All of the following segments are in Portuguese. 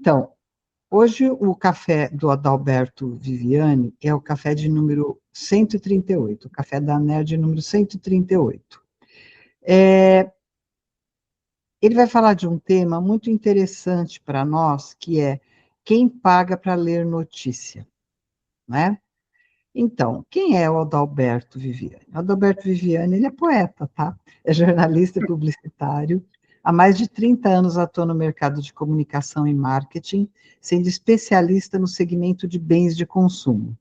Então, hoje o café do Adalberto Viviani é o café de número 138, o café da Nerd número 138. Ele vai falar de um tema muito interessante para nós, que é quem paga para ler notícia, né? Então, quem é o Adalberto Viviani? O Adalberto Viviani, ele é poeta, tá? É jornalista e publicitário. Há mais de 30 anos atua no mercado de comunicação e marketing, sendo especialista no segmento de bens de consumo.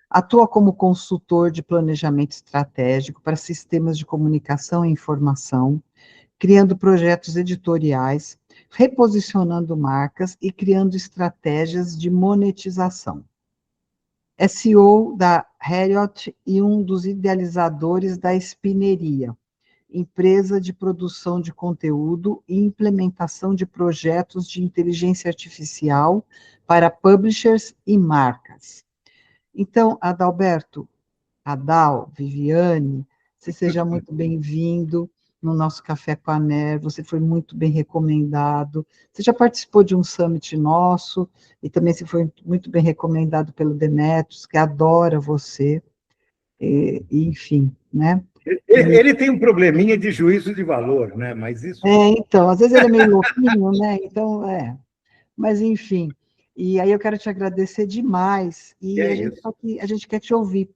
Atua como consultor de planejamento estratégico para sistemas de comunicação e informação, criando projetos editoriais, reposicionando marcas e criando estratégias de monetização. É CEO da Heriot e um dos idealizadores da Espineria, empresa de produção de conteúdo e implementação de projetos de inteligência artificial para publishers e marcas. Então, Adalberto, Adal, Viviane, você seja muito bem-vindo no nosso Café com a NER, você foi muito bem recomendado, você já participou de um summit nosso, e também você foi muito bem recomendado pelo Demetrios, que adora você, enfim, né? Ele tem um probleminha de juízo de valor, né? Mas isso... Então, às vezes ele é meio louquinho, né? Então, mas enfim, e aí eu quero te agradecer demais, e a gente quer te ouvir,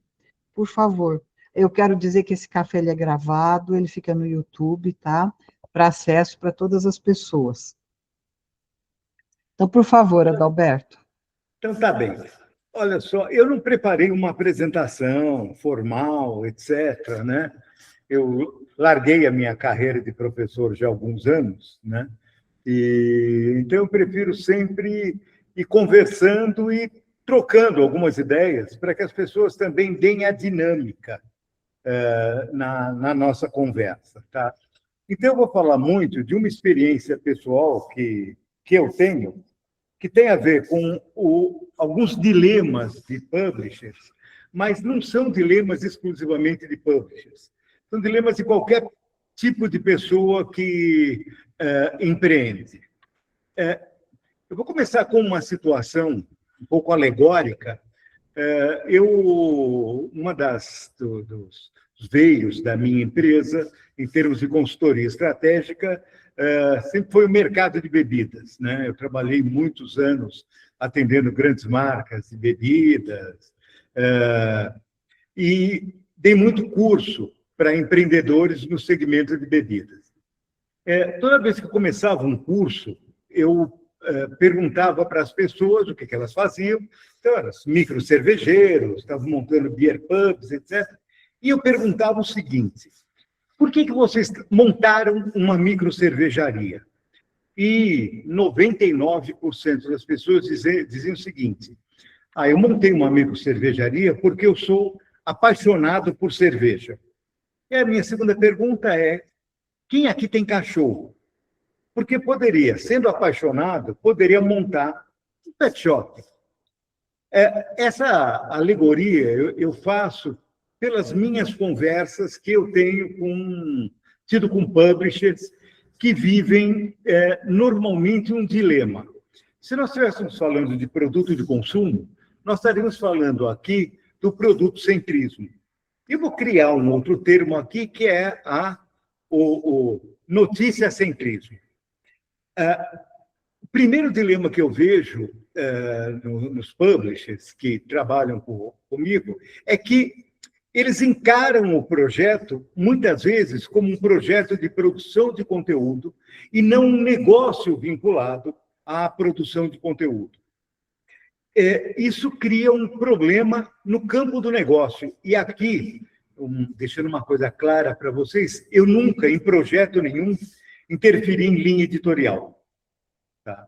por favor. Eu quero dizer que esse café ele é gravado, ele fica no YouTube, tá? Para acesso para todas as pessoas. Então, por favor, Adalberto. Então, tá bem. Olha só, eu não preparei uma apresentação formal, etc., né? Eu larguei a minha carreira de professor já há alguns anos, né? Então, eu prefiro sempre ir conversando e trocando algumas ideias para que as pessoas também deem a dinâmica na nossa conversa, tá? Então, eu vou falar muito de uma experiência pessoal que eu tenho, que tem a ver com alguns dilemas de publishers, mas não são dilemas exclusivamente de publishers. São dilemas de qualquer tipo de pessoa que empreende. Eu vou começar com uma situação um pouco alegórica. Uma dos veios da minha empresa, em termos de consultoria estratégica, sempre foi o mercado de bebidas, né? Eu trabalhei muitos anos atendendo grandes marcas de bebidas e dei muito curso para empreendedores no segmento de bebidas. Toda vez que eu começava um curso, eu perguntava para as pessoas o que elas faziam. Então, eram micro cervejeiros, estavam montando beer pubs, etc. E eu perguntava o seguinte: por que vocês montaram uma micro cervejaria? E 99% das pessoas diziam o seguinte: eu montei uma micro cervejaria porque eu sou apaixonado por cerveja. E a minha segunda pergunta é: quem aqui tem cachorro? Porque poderia, sendo apaixonado, poderia montar um pet shop. Essa alegoria eu faço pelas minhas conversas que eu tenho tido com publishers que vivem normalmente um dilema. Se nós estivéssemos falando de produto de consumo, nós estaríamos falando aqui do produto centrismo. Eu vou criar um outro termo aqui, que é o notícia centrismo. O primeiro dilema que eu vejo nos publishers que trabalham comigo é que eles encaram o projeto, muitas vezes, como um projeto de produção de conteúdo e não um negócio vinculado à produção de conteúdo. Isso cria um problema no campo do negócio. E aqui, deixando uma coisa clara para vocês, eu nunca, em projeto nenhum, interferi em linha editorial. Tá?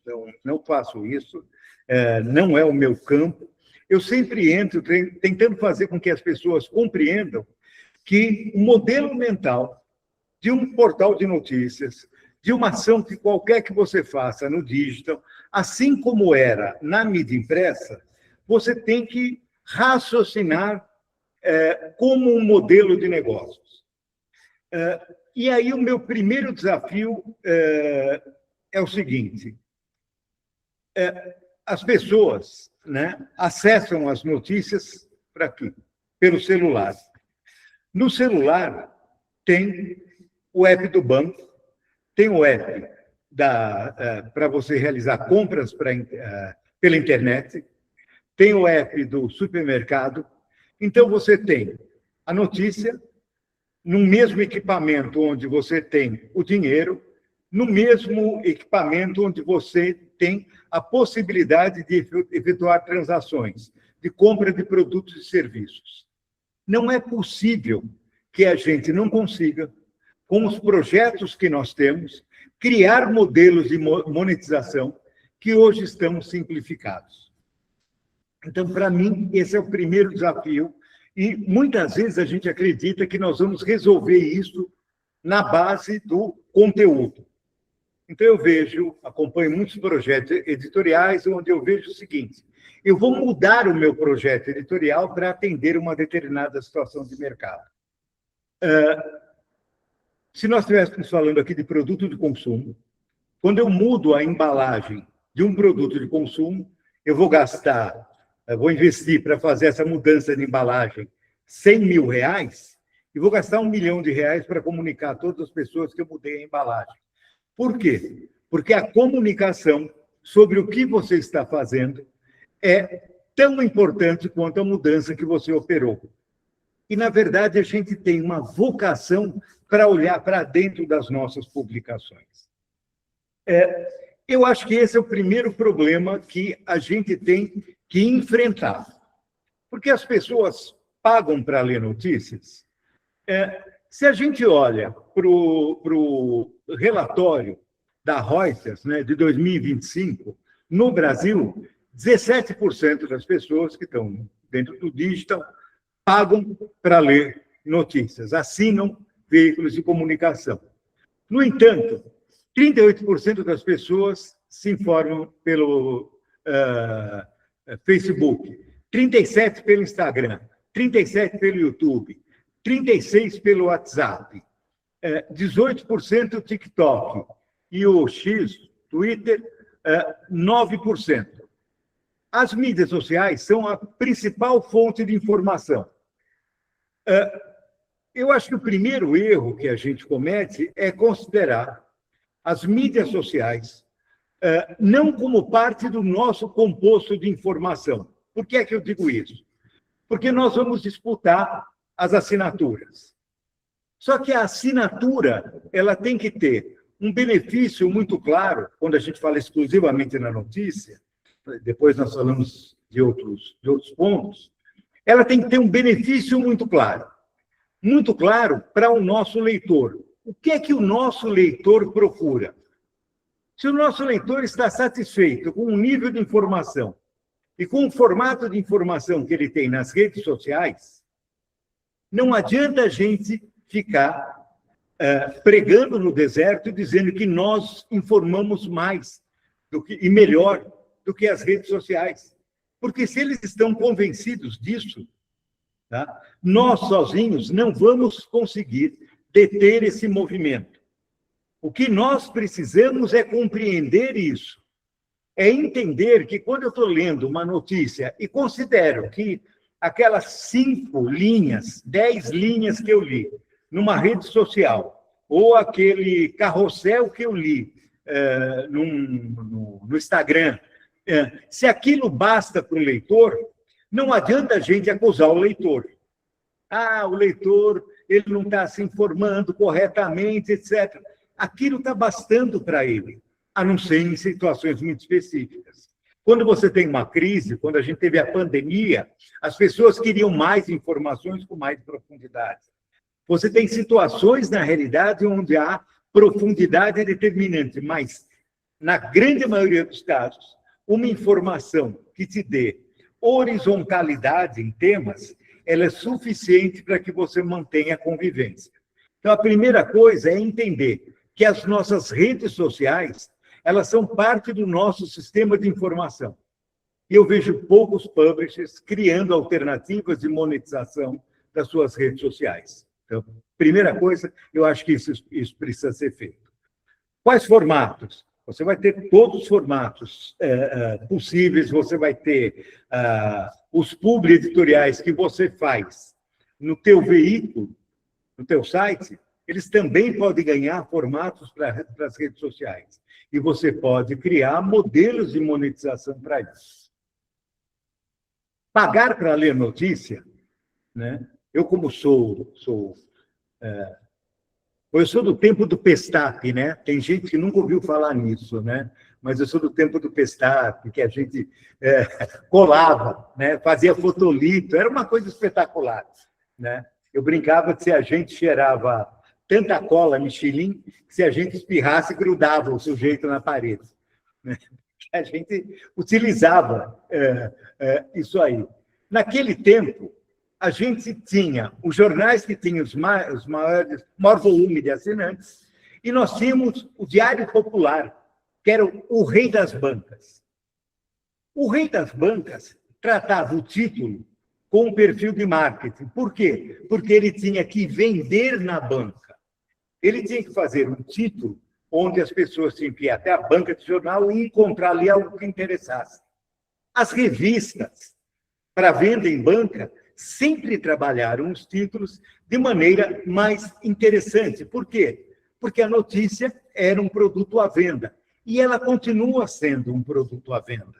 Então, não faço isso, não é o meu campo. Eu sempre entro tentando fazer com que as pessoas compreendam que o modelo mental de um portal de notícias, de uma ação que qualquer que você faça no digital, assim como era na mídia impressa, você tem que raciocinar como um modelo de negócios. E aí o meu primeiro desafio é o seguinte: as pessoas, né, acessam as notícias para aqui, pelo celular. No celular, tem o app do banco, tem o app para você realizar compras pela internet, tem o app do supermercado. Então, você tem a notícia no mesmo equipamento onde você tem o dinheiro, no mesmo equipamento onde você tem a possibilidade de efetuar transações, de compra de produtos e serviços. Não é possível que a gente não consiga, com os projetos que nós temos, criar modelos de monetização que hoje estão simplificados. Então, para mim, esse é o primeiro desafio, e muitas vezes a gente acredita que nós vamos resolver isso na base do conteúdo. Então, eu acompanho muitos projetos editoriais, onde eu vejo o seguinte: eu vou mudar o meu projeto editorial para atender uma determinada situação de mercado. Se nós estivéssemos falando aqui de produto de consumo, quando eu mudo a embalagem de um produto de consumo, eu vou investir para fazer essa mudança de embalagem R$100 mil, e vou gastar R$1 milhão para comunicar a todas as pessoas que eu mudei a embalagem. Por quê? Porque a comunicação sobre o que você está fazendo é tão importante quanto a mudança que você operou. E, na verdade, a gente tem uma vocação para olhar para dentro das nossas publicações. Eu acho que esse é o primeiro problema que a gente tem que enfrentar. Porque as pessoas pagam para ler notícias. Se a gente olha para o relatório da Reuters, né, de 2025, no Brasil, 17% das pessoas que estão dentro do digital pagam para ler notícias, assinam veículos de comunicação. No entanto, 38% das pessoas se informam pelo Facebook, 37% pelo Instagram, 37% pelo YouTube, 36% pelo WhatsApp, 18% TikTok e o X, Twitter, 9%. As mídias sociais são a principal fonte de informação. Eu acho que o primeiro erro que a gente comete é considerar as mídias sociais não como parte do nosso composto de informação. Por que é que eu digo isso? Porque nós vamos disputar as assinaturas. Só que a assinatura ela tem que ter um benefício muito claro, quando a gente fala exclusivamente na notícia, depois nós falamos de outros pontos, ela tem que ter um benefício muito claro para o nosso leitor. O que é que o nosso leitor procura? Se o nosso leitor está satisfeito com o nível de informação e com o formato de informação que ele tem nas redes sociais, não adianta a gente ficar pregando no deserto e dizendo que nós informamos mais e melhor do que as redes sociais. Porque se eles estão convencidos disso, tá, nós sozinhos não vamos conseguir deter esse movimento. O que nós precisamos é compreender isso. É entender que quando eu estou lendo uma notícia e considero que aquelas 5 linhas, 10 linhas que eu li numa rede social, ou aquele carrossel que eu li no Instagram, se aquilo basta para o leitor, não adianta a gente acusar o leitor. O leitor ele não está se informando corretamente, etc. Aquilo está bastando para ele, a não ser em situações muito específicas. Quando você tem uma crise, quando a gente teve a pandemia, as pessoas queriam mais informações com mais profundidade. Você tem situações, na realidade, onde a profundidade é determinante, mas, na grande maioria dos casos, uma informação que te dê horizontalidade em temas, ela é suficiente para que você mantenha a convivência. Então, a primeira coisa é entender que as nossas redes sociais, elas são parte do nosso sistema de informação. E eu vejo poucos publishers criando alternativas de monetização das suas redes sociais. Então, primeira coisa, eu acho que isso precisa ser feito. Quais formatos? Você vai ter todos os formatos possíveis, você vai ter os publi editoriais que você faz no teu veículo, no teu site, eles também podem ganhar formatos para as redes sociais. E você pode criar modelos de monetização para isso. Pagar para ler notícia, né? Eu, como sou do tempo do Pestap, né? Tem gente que nunca ouviu falar nisso, né? Mas eu sou do tempo do Pestap, que a gente colava, né? Fazia fotolito, era uma coisa espetacular, né? Eu brincava que se a gente cheirava tanta cola Michelin, que se a gente espirrasse, grudava o sujeito na parede, né? A gente utilizava isso aí. Naquele tempo, a gente tinha os jornais que tinham o maior volume de assinantes, e nós tínhamos o Diário Popular, que era o rei das bancas. O rei das bancas tratava o título com um perfil de marketing. Por quê? Porque ele tinha que vender na banca. Ele tinha que fazer um título onde as pessoas tinham que ir até a banca de jornal e encontrar ali algo que interessasse. As revistas, para venda em banca, sempre trabalharam os títulos de maneira mais interessante. Por quê? Porque a notícia era um produto à venda. E ela continua sendo um produto à venda.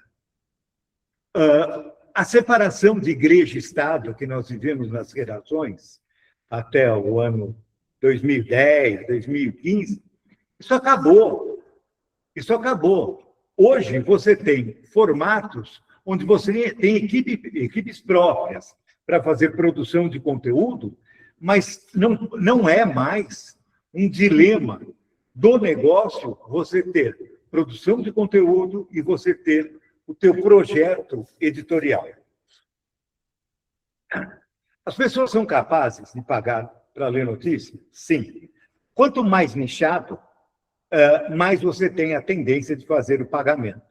A separação de igreja e Estado que nós vivemos nas gerações, até o ano 2010, 2015, isso acabou. Isso acabou. Hoje, você tem formatos onde você tem equipes próprias para fazer produção de conteúdo, mas não é mais um dilema do negócio você ter produção de conteúdo e você ter o teu projeto editorial. As pessoas são capazes de pagar para ler notícia? Sim. Quanto mais nichado, mais você tem a tendência de fazer o pagamento.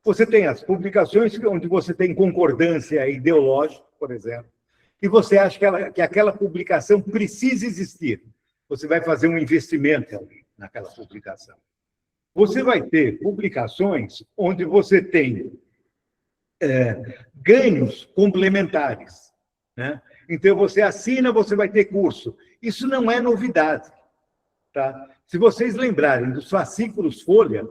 Você tem as publicações onde você tem concordância ideológica, por exemplo, e você acha que aquela publicação precisa existir. Você vai fazer um investimento ali naquela publicação. Você vai ter publicações onde você tem ganhos complementares, né? Então, você assina, você vai ter curso. Isso não é novidade. Tá? Se vocês lembrarem dos fascículos Folha,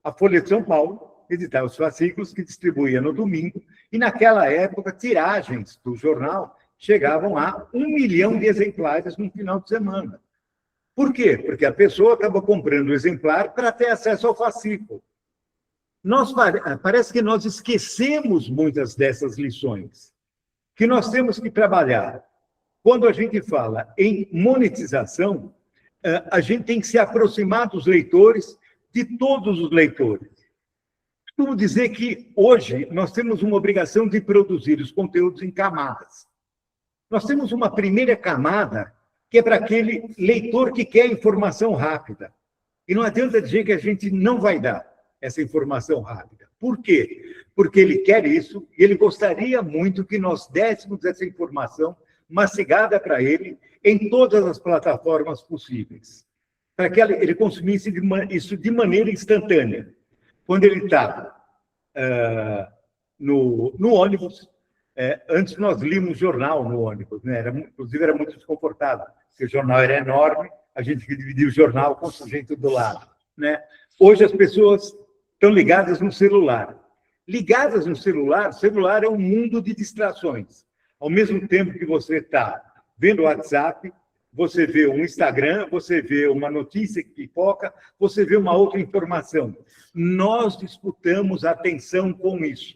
a Folha de São Paulo editava os fascículos que distribuía no domingo, e naquela época, tiragens do jornal chegavam a 1 milhão de exemplares no final de semana. Por quê? Porque a pessoa acaba comprando o exemplar para ter acesso ao fascículo. Parece que nós esquecemos muitas dessas lições, que nós temos que trabalhar. Quando a gente fala em monetização, a gente tem que se aproximar dos leitores, de todos os leitores. Costumo dizer que hoje nós temos uma obrigação de produzir os conteúdos em camadas. Nós temos uma primeira camada, que é para aquele leitor que quer informação rápida. E não adianta dizer que a gente não vai dar essa informação rápida. Por quê? Porque ele quer isso e ele gostaria muito que nós dessemos essa informação mastigada para ele em todas as plataformas possíveis, para que ele consumisse isso de maneira instantânea. Quando ele está no ônibus, antes nós líamos jornal no ônibus, né? Inclusive era muito desconfortável, porque o jornal era enorme, a gente tinha que dividir o jornal com o sujeito do lado, né? Hoje as pessoas estão ligadas no celular. Ligadas no celular, o celular é um mundo de distrações. Ao mesmo tempo que você está vendo o WhatsApp, você vê um Instagram, você vê uma notícia que pipoca, você vê uma outra informação. Nós disputamos atenção com isso.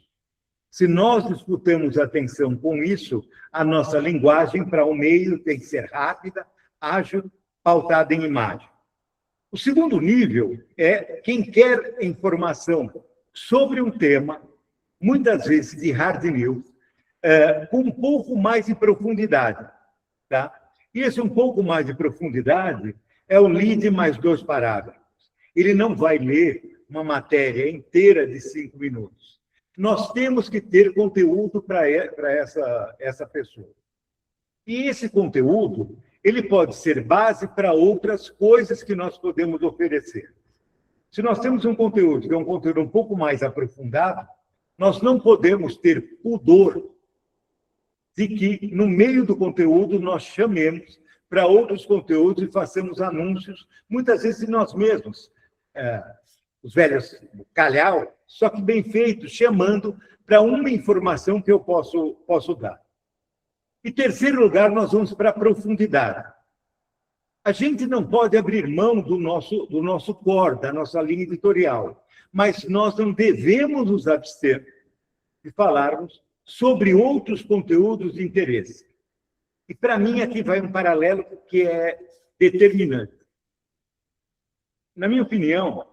Se nós disputamos atenção com isso, a nossa linguagem para o meio tem que ser rápida, ágil, pautada em imagem. O segundo nível é quem quer informação sobre um tema, muitas vezes de hard news, com um pouco mais de profundidade. Tá? E esse um pouco mais de profundidade é o lead mais 2 parágrafos. Ele não vai ler uma matéria inteira de 5 minutos. Nós temos que ter conteúdo para essa pessoa. E esse conteúdo, ele pode ser base para outras coisas que nós podemos oferecer. Se nós temos um conteúdo que é um conteúdo um pouco mais aprofundado, nós não podemos ter pudor de que, no meio do conteúdo, nós chamemos para outros conteúdos e façamos anúncios, muitas vezes de nós mesmos, os velhos calhau, só que bem feitos, chamando para uma informação que eu posso dar. Em terceiro lugar, nós vamos para a profundidade. A gente não pode abrir mão do nosso core, da nossa linha editorial, mas nós não devemos nos abster de falarmos sobre outros conteúdos de interesse. E, para mim, aqui vai um paralelo que é determinante. Na minha opinião,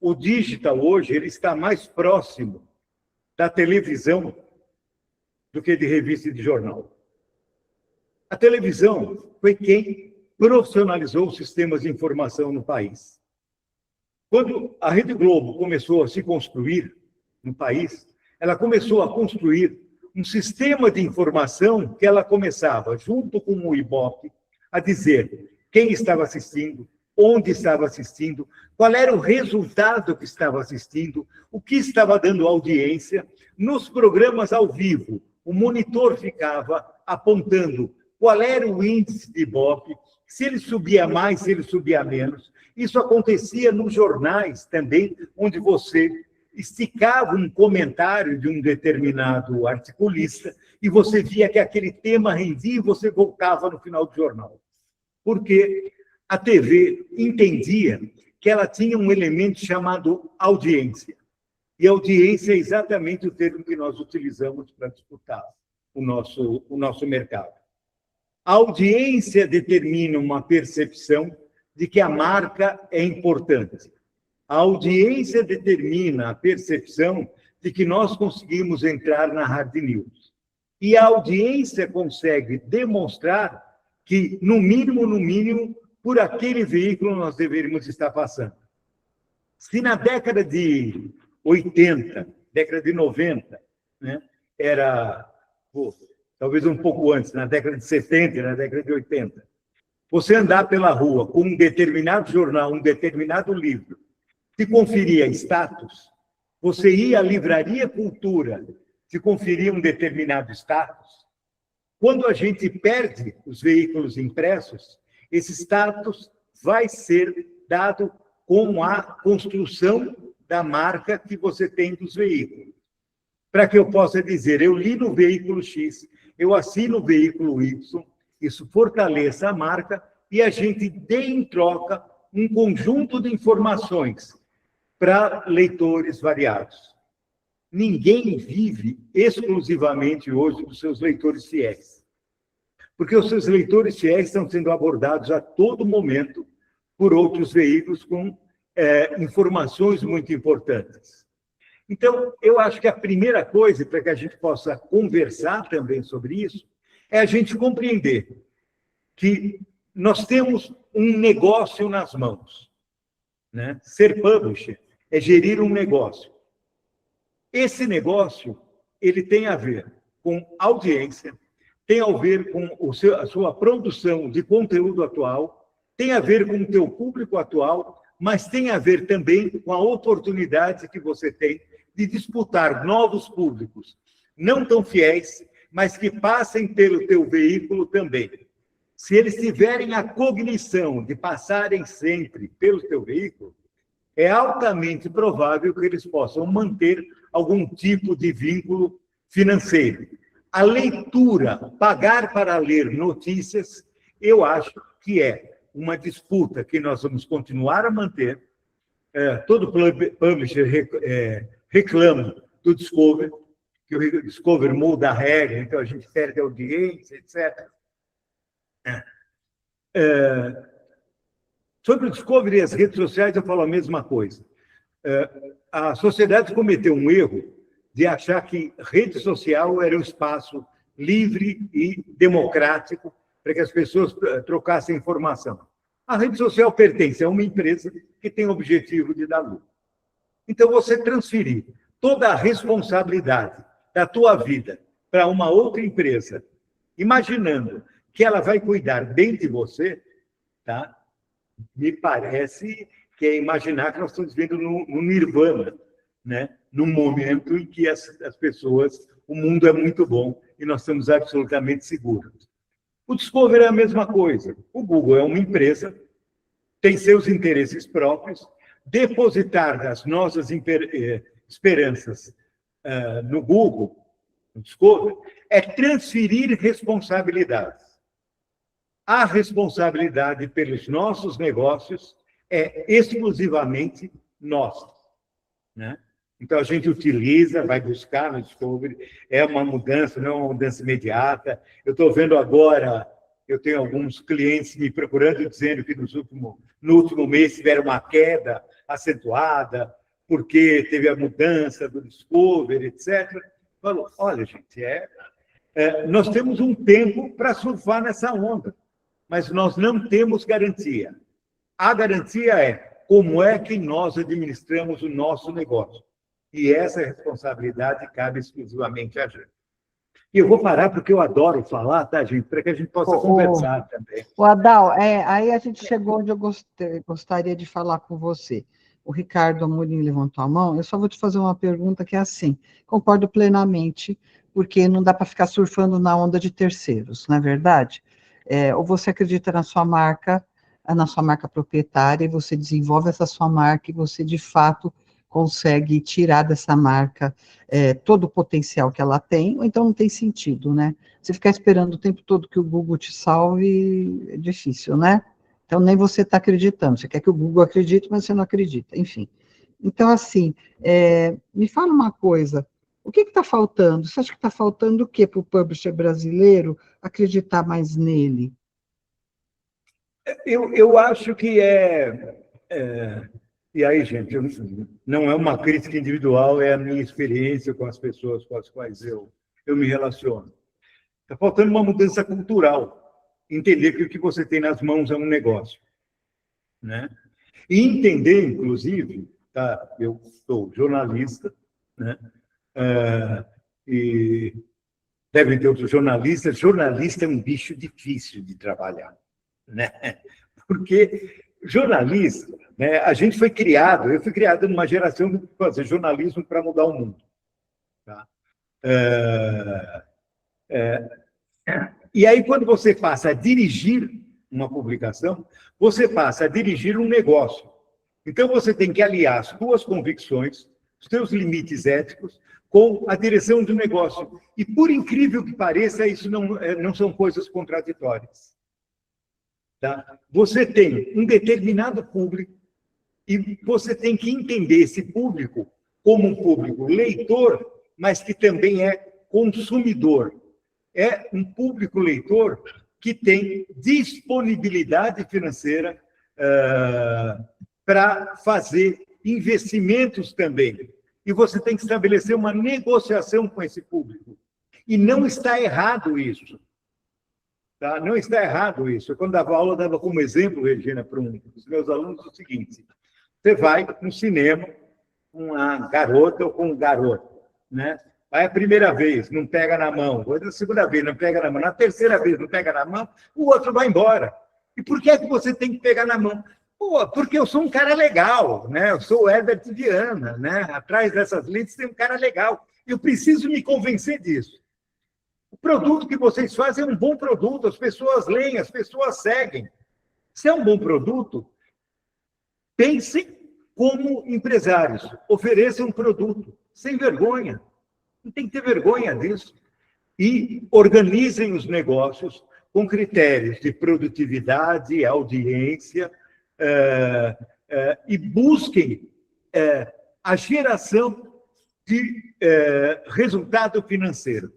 o digital hoje ele está mais próximo da televisão do que de revista e de jornal. A televisão foi quem profissionalizou os sistemas de informação no país. Quando a Rede Globo começou a se construir no país, ela começou a construir um sistema de informação que ela começava, junto com o Ibope, a dizer quem estava assistindo, onde estava assistindo, qual era o resultado que estava assistindo, o que estava dando audiência. Nos programas ao vivo, o monitor ficava apontando qual era o índice de Ibope, se ele subia mais, se ele subia menos. Isso acontecia nos jornais também, onde você esticava um comentário de um determinado articulista e você via que aquele tema rendia e você voltava no final do jornal. Porque a TV entendia que ela tinha um elemento chamado audiência. E audiência é exatamente o termo que nós utilizamos para disputar o nosso mercado. A audiência determina uma percepção de que a marca é importante. A audiência determina a percepção de que nós conseguimos entrar na hard news. E a audiência consegue demonstrar que, no mínimo, por aquele veículo nós deveríamos estar passando. Se na década de 80, década de 90, né, era... talvez um pouco antes, na década de 70, na década de 80, você andar pela rua com um determinado jornal, um determinado livro, se conferia status, você ia à livraria Cultura, se conferia um determinado status. Quando a gente perde os veículos impressos, esse status vai ser dado com a construção da marca que você tem dos veículos. Para que eu possa dizer, eu li no veículo X, eu assino o veículo Y, isso fortaleça a marca e a gente dê em troca um conjunto de informações para leitores variados. Ninguém vive exclusivamente hoje dos seus leitores fiéis, porque os seus leitores fiéis estão sendo abordados a todo momento por outros veículos com informações muito importantes. Então, eu acho que a primeira coisa, para que a gente possa conversar também sobre isso, é a gente compreender que nós temos um negócio nas mãos, né? Ser publisher é gerir um negócio. Esse negócio, ele tem a ver com audiência, tem a ver com a sua produção de conteúdo atual, tem a ver com o teu público atual, mas tem a ver também com a oportunidade que você tem de disputar novos públicos, não tão fiéis, mas que passem pelo teu veículo também. Se eles tiverem a cognição de passarem sempre pelo teu veículo, é altamente provável que eles possam manter algum tipo de vínculo financeiro. A leitura, pagar para ler notícias, eu acho que é uma disputa que nós vamos continuar a manter. Todo publisher reclama do Discover, que o Discover muda a regra, então a gente perde audiência, etc. Sobre o Discovery e as redes sociais, eu falo a mesma coisa. A sociedade cometeu um erro de achar que rede social era um espaço livre e democrático para que as pessoas trocassem informação. A rede social pertence a uma empresa que tem o objetivo de dar lucro. Então, você transferir toda a responsabilidade da tua vida para uma outra empresa, imaginando que ela vai cuidar bem de você, tá? Me parece que que é imaginar que nós estamos vivendo no nirvana, né? Num momento em que as pessoas, o mundo é muito bom e nós estamos absolutamente seguros. O Discover é a mesma coisa. O Google é uma empresa, tem seus interesses próprios, depositar as nossas esperanças no Google, no Discover, é transferir responsabilidades. A responsabilidade pelos nossos negócios é exclusivamente nossa, né? Então, a gente utiliza, vai buscar no Discovery, é uma mudança, não é uma mudança imediata. Eu estou vendo agora, eu tenho alguns clientes me procurando, dizendo que no último mês tiveram uma queda acentuada, porque teve a mudança do Discovery, etc. Falou, olha, gente, nós temos um tempo para surfar nessa onda, mas nós não temos garantia. A garantia é como é que nós administramos o nosso negócio. E essa responsabilidade cabe exclusivamente a gente. E eu vou parar porque eu adoro falar, tá, gente? Para que a gente possa conversar também. O Adal, aí a gente chegou onde eu gostaria de falar com você. O Ricardo Amorim levantou a mão, eu só vou te fazer uma pergunta que é assim, concordo plenamente, porque não dá para ficar surfando na onda de terceiros, não é verdade? Ou você acredita na sua marca proprietária, e você desenvolve essa sua marca, e você, de fato, consegue tirar dessa marca todo o potencial que ela tem, ou então não tem sentido, né? Você ficar esperando o tempo todo que o Google te salve é difícil, né? Então, nem você está acreditando. Você quer que o Google acredite, mas você não acredita. Enfim. Então, assim, me fala uma coisa. O que está faltando? Você acha que está faltando o quê para o publisher brasileiro acreditar mais nele? Eu acho que e aí, gente, não é uma crítica individual, é a minha experiência com as pessoas com as quais eu me relaciono. Está faltando uma mudança cultural. Entender que o que você tem nas mãos é um negócio, né? E entender, inclusive, tá? Eu sou jornalista, né? E devem ter outros jornalistas. Jornalista é um bicho difícil de trabalhar, né? Porque jornalista, né? A gente foi criado, eu fui criado numa geração de fazer jornalismo para mudar o mundo, tá? E aí, quando você passa a dirigir uma publicação, você passa a dirigir um negócio. Então, você tem que aliar as suas convicções, os seus limites éticos, com a direção do negócio. E, por incrível que pareça, isso não são coisas contraditórias. Tá? Você tem um determinado público e você tem que entender esse público como um público leitor, mas que também é consumidor. É um público leitor que tem disponibilidade financeira para fazer investimentos também. E você tem que estabelecer uma negociação com esse público. E não está errado isso. Tá? Não está errado isso. Eu, quando dava aula, dava como exemplo, Regina, para um dos meus alunos, o seguinte: você vai no cinema com uma garota ou com um garoto, né? Aí a primeira vez, não pega na mão. A segunda vez, não pega na mão. Na terceira vez, não pega na mão, o outro vai embora. E por que é que você tem que pegar na mão? Pô, porque eu sou um cara legal, né? Eu sou o Herbert Viana, né? Atrás dessas lentes tem um cara legal. Eu preciso me convencer disso. O produto que vocês fazem é um bom produto, as pessoas leem, as pessoas seguem. Se é um bom produto, pensem como empresários, ofereçam um produto, sem vergonha. Não tem que ter vergonha disso. E organizem os negócios com critérios de produtividade, audiência, e busquem a geração de resultado financeiro.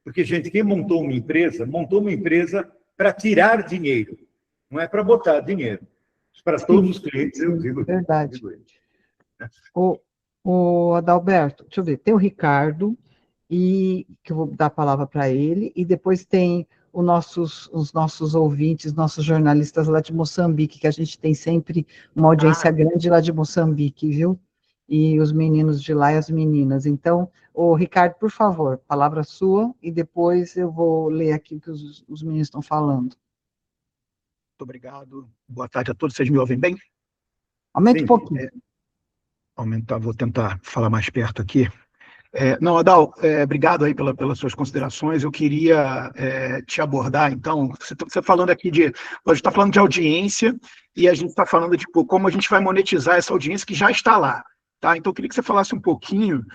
Porque, gente, quem montou uma empresa para tirar dinheiro, não é para botar dinheiro. Para todos os clientes, eu digo. Verdade. O Adalberto, deixa eu ver, tem o Ricardo, e que eu vou dar a palavra para ele, e depois tem os nossos ouvintes, nossos jornalistas lá de Moçambique, que a gente tem sempre uma audiência grande lá de Moçambique, viu? E os meninos de lá e as meninas. Então, o Ricardo, por favor, palavra sua, e depois eu vou ler aqui o que os meninos estão falando. Muito obrigado. Boa tarde a todos. Vocês me ouvem bem? Aumenta um Sim. pouquinho. Aumentar, vou tentar falar mais perto aqui. Não, Adal, obrigado aí pelas suas considerações. Eu queria te abordar, então, você falando aqui a gente está falando de audiência e a gente está falando de como a gente vai monetizar essa audiência que já está lá. Tá? Então, eu queria que você falasse um pouquinho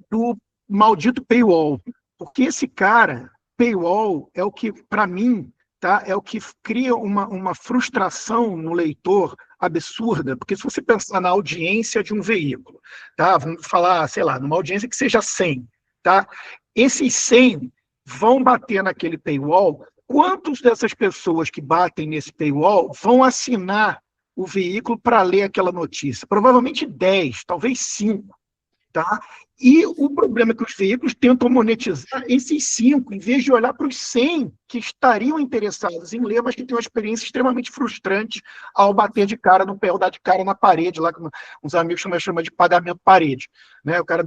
do maldito paywall, porque esse cara, paywall, é o que, para mim, tá, é o que cria uma frustração no leitor absurda, porque se você pensar na audiência de um veículo, tá? Vamos falar, sei lá, numa audiência que seja 100, tá? Esses 100 vão bater naquele paywall. Quantas dessas pessoas que batem nesse paywall vão assinar o veículo para ler aquela notícia? Provavelmente 10, talvez 5. Tá? E o problema é que os veículos tentam monetizar esses 5, em vez de olhar para os 100 que estariam interessados em ler, mas que têm uma experiência extremamente frustrante ao bater de cara no pé, ou dar de cara na parede, lá que uns amigos chamam de pagamento parede. Né? O cara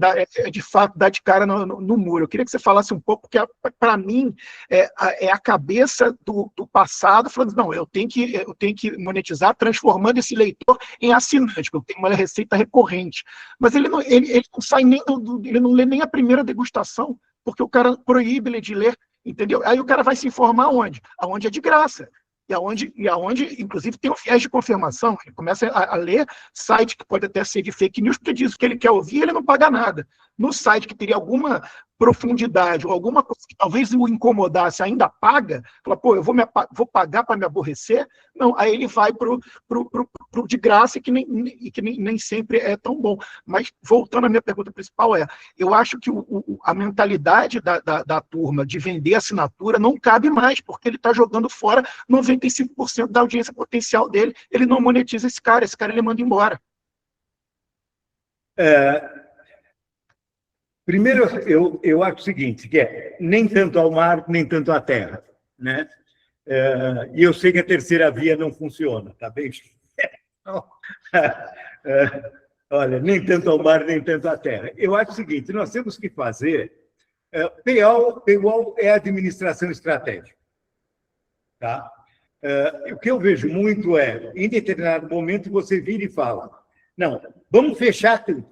de fato dá de cara no muro. Eu queria que você falasse um pouco, porque para mim é a cabeça do passado, falando, não, eu tenho que monetizar, transformando esse leitor em assinante, porque eu tenho uma receita recorrente. Mas ele não sai nem ele não lê nem a primeira degustação, porque o cara proíbe ele de ler, entendeu? Aí o cara vai se informar aonde? Aonde é de graça. E aonde, inclusive, tem o viés de confirmação. Ele começa a ler site que pode até ser de fake news, porque diz o que ele quer ouvir, ele não paga nada. No site que teria alguma profundidade ou alguma coisa que talvez o incomodasse, ainda paga, fala, pô, eu vou pagar para me aborrecer? Não, aí ele vai pro de graça, que nem sempre é tão bom. Mas, voltando à minha pergunta principal, eu acho que a mentalidade da turma de vender assinatura não cabe mais, porque ele está jogando fora 95% da audiência potencial dele, ele não monetiza esse cara ele manda embora. Primeiro, eu acho o seguinte, que nem tanto ao mar, nem tanto à terra, né? E eu sei que a terceira via não funciona, tá bem? Olha, nem tanto ao mar, nem tanto à terra. Eu acho o seguinte, nós temos que fazer... paywall é administração estratégica, tá? O que eu vejo muito em determinado momento, você vira e fala, não, vamos fechar tudo.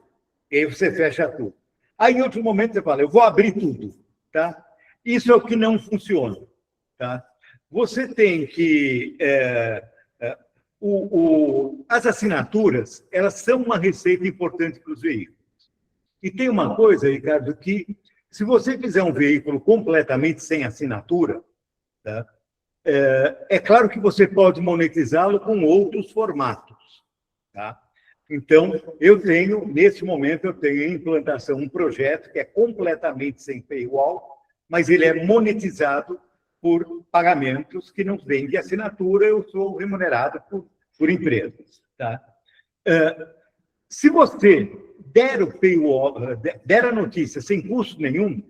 E aí você fecha tudo. Aí, em outro momento, você fala, eu vou abrir tudo. Tá? Isso é o que não funciona. Tá? Você tem que... as assinaturas, elas são uma receita importante para os veículos. E tem uma coisa, Ricardo, que se você fizer um veículo completamente sem assinatura, tá? É claro que você pode monetizá-lo com outros formatos. Tá? Então, nesse momento, eu tenho em implantação um projeto que é completamente sem paywall, mas ele é monetizado por pagamentos que não vêm de assinatura, eu sou remunerado por empresas. Tá? Se você der o paywall, der a notícia sem custo nenhum,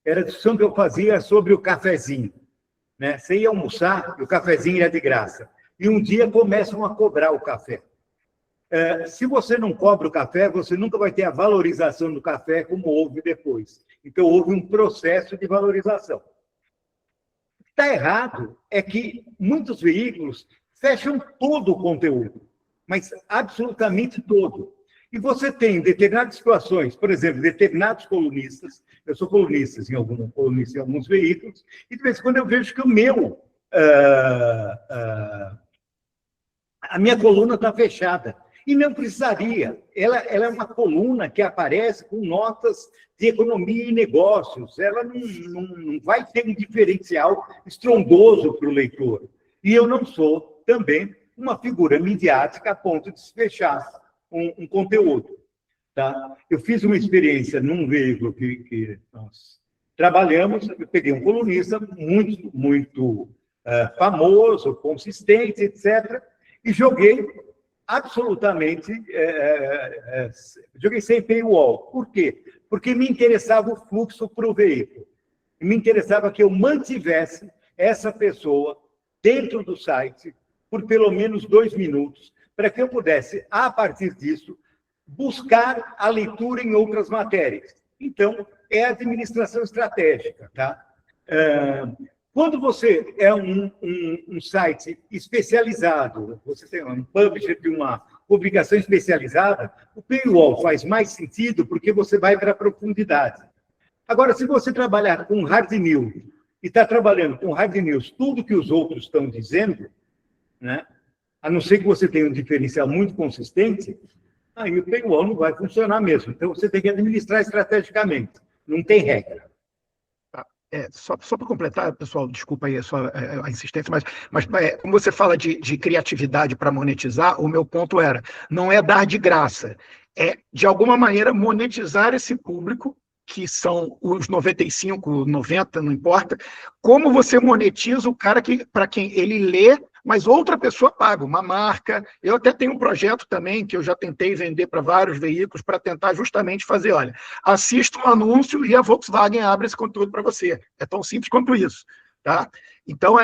era a discussão que eu fazia sobre o cafezinho. Né? Você ia almoçar e o cafezinho era de graça. E um dia começam a cobrar o café. Se você não cobra o café, você nunca vai ter a valorização do café como houve depois. Então, houve um processo de valorização. O que está errado é que muitos veículos fecham todo o conteúdo, mas absolutamente todo. E você tem determinadas situações, por exemplo, determinados colunistas, eu sou colunista em alguns veículos, e de vez em quando eu vejo que a minha coluna está fechada. E não precisaria. Ela é uma coluna que aparece com notas de economia e negócios. Ela não vai ter um diferencial estrondoso para o leitor. E eu não sou também uma figura midiática a ponto de se fechar um conteúdo. Tá? Eu fiz uma experiência num veículo que nós trabalhamos, eu peguei um colunista muito famoso, consistente, etc., e joguei absolutamente, joguei sem paywall. Por quê? Porque me interessava o fluxo para o veículo. Me interessava que eu mantivesse essa pessoa dentro do site por pelo menos 2 minutos, para que eu pudesse, a partir disso, buscar a leitura em outras matérias. Então, é administração estratégica. Tá? Quando você é um site especializado, você tem um publisher de uma publicação especializada, o paywall faz mais sentido porque você vai para a profundidade. Agora, se você trabalhar com hard news e está trabalhando com hard news tudo que os outros estão dizendo, né? A não ser que você tenha um diferencial muito consistente, aí o paywall não vai funcionar mesmo. Então, você tem que administrar estrategicamente. Não tem regra. Só para completar, pessoal, desculpa aí a insistência, mas como você fala de criatividade para monetizar, o meu ponto era, não é dar de graça, é, de alguma maneira, monetizar esse público, que são os 95, 90, não importa, como você monetiza o cara para quem ele lê, mas outra pessoa paga, uma marca. Eu até tenho um projeto também que eu já tentei vender para vários veículos para tentar justamente fazer, olha, assista um anúncio e a Volkswagen abre esse conteúdo para você. É tão simples quanto isso. Tá? Então,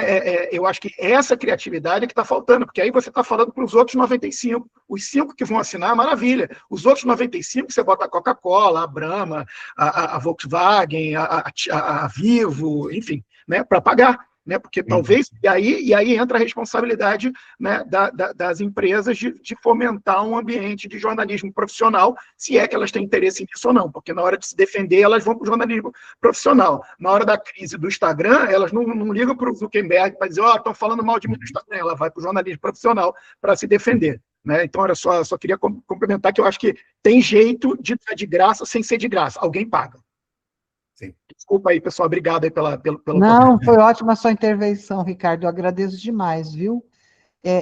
eu acho que essa criatividade é que está faltando, porque aí você está falando para os outros 95. Os 5 que vão assinar, maravilha. Os outros 95, você bota a Coca-Cola, a Brahma, a Volkswagen, a Vivo, enfim, né, para pagar. Né, porque talvez, e aí entra a responsabilidade, né, das empresas de fomentar um ambiente de jornalismo profissional, se é que elas têm interesse nisso ou não, porque na hora de se defender, elas vão para o jornalismo profissional. Na hora da crise do Instagram, elas não ligam para o Zuckerberg para dizer, estão falando mal de mim no Instagram, ela vai para o jornalismo profissional para se defender. Né? Então, era só queria complementar que eu acho que tem jeito de dar de graça sem ser de graça, alguém paga. Sim. Desculpa aí, pessoal, obrigado aí pelo Não, foi ótima a sua intervenção, Ricardo, eu agradeço demais, viu?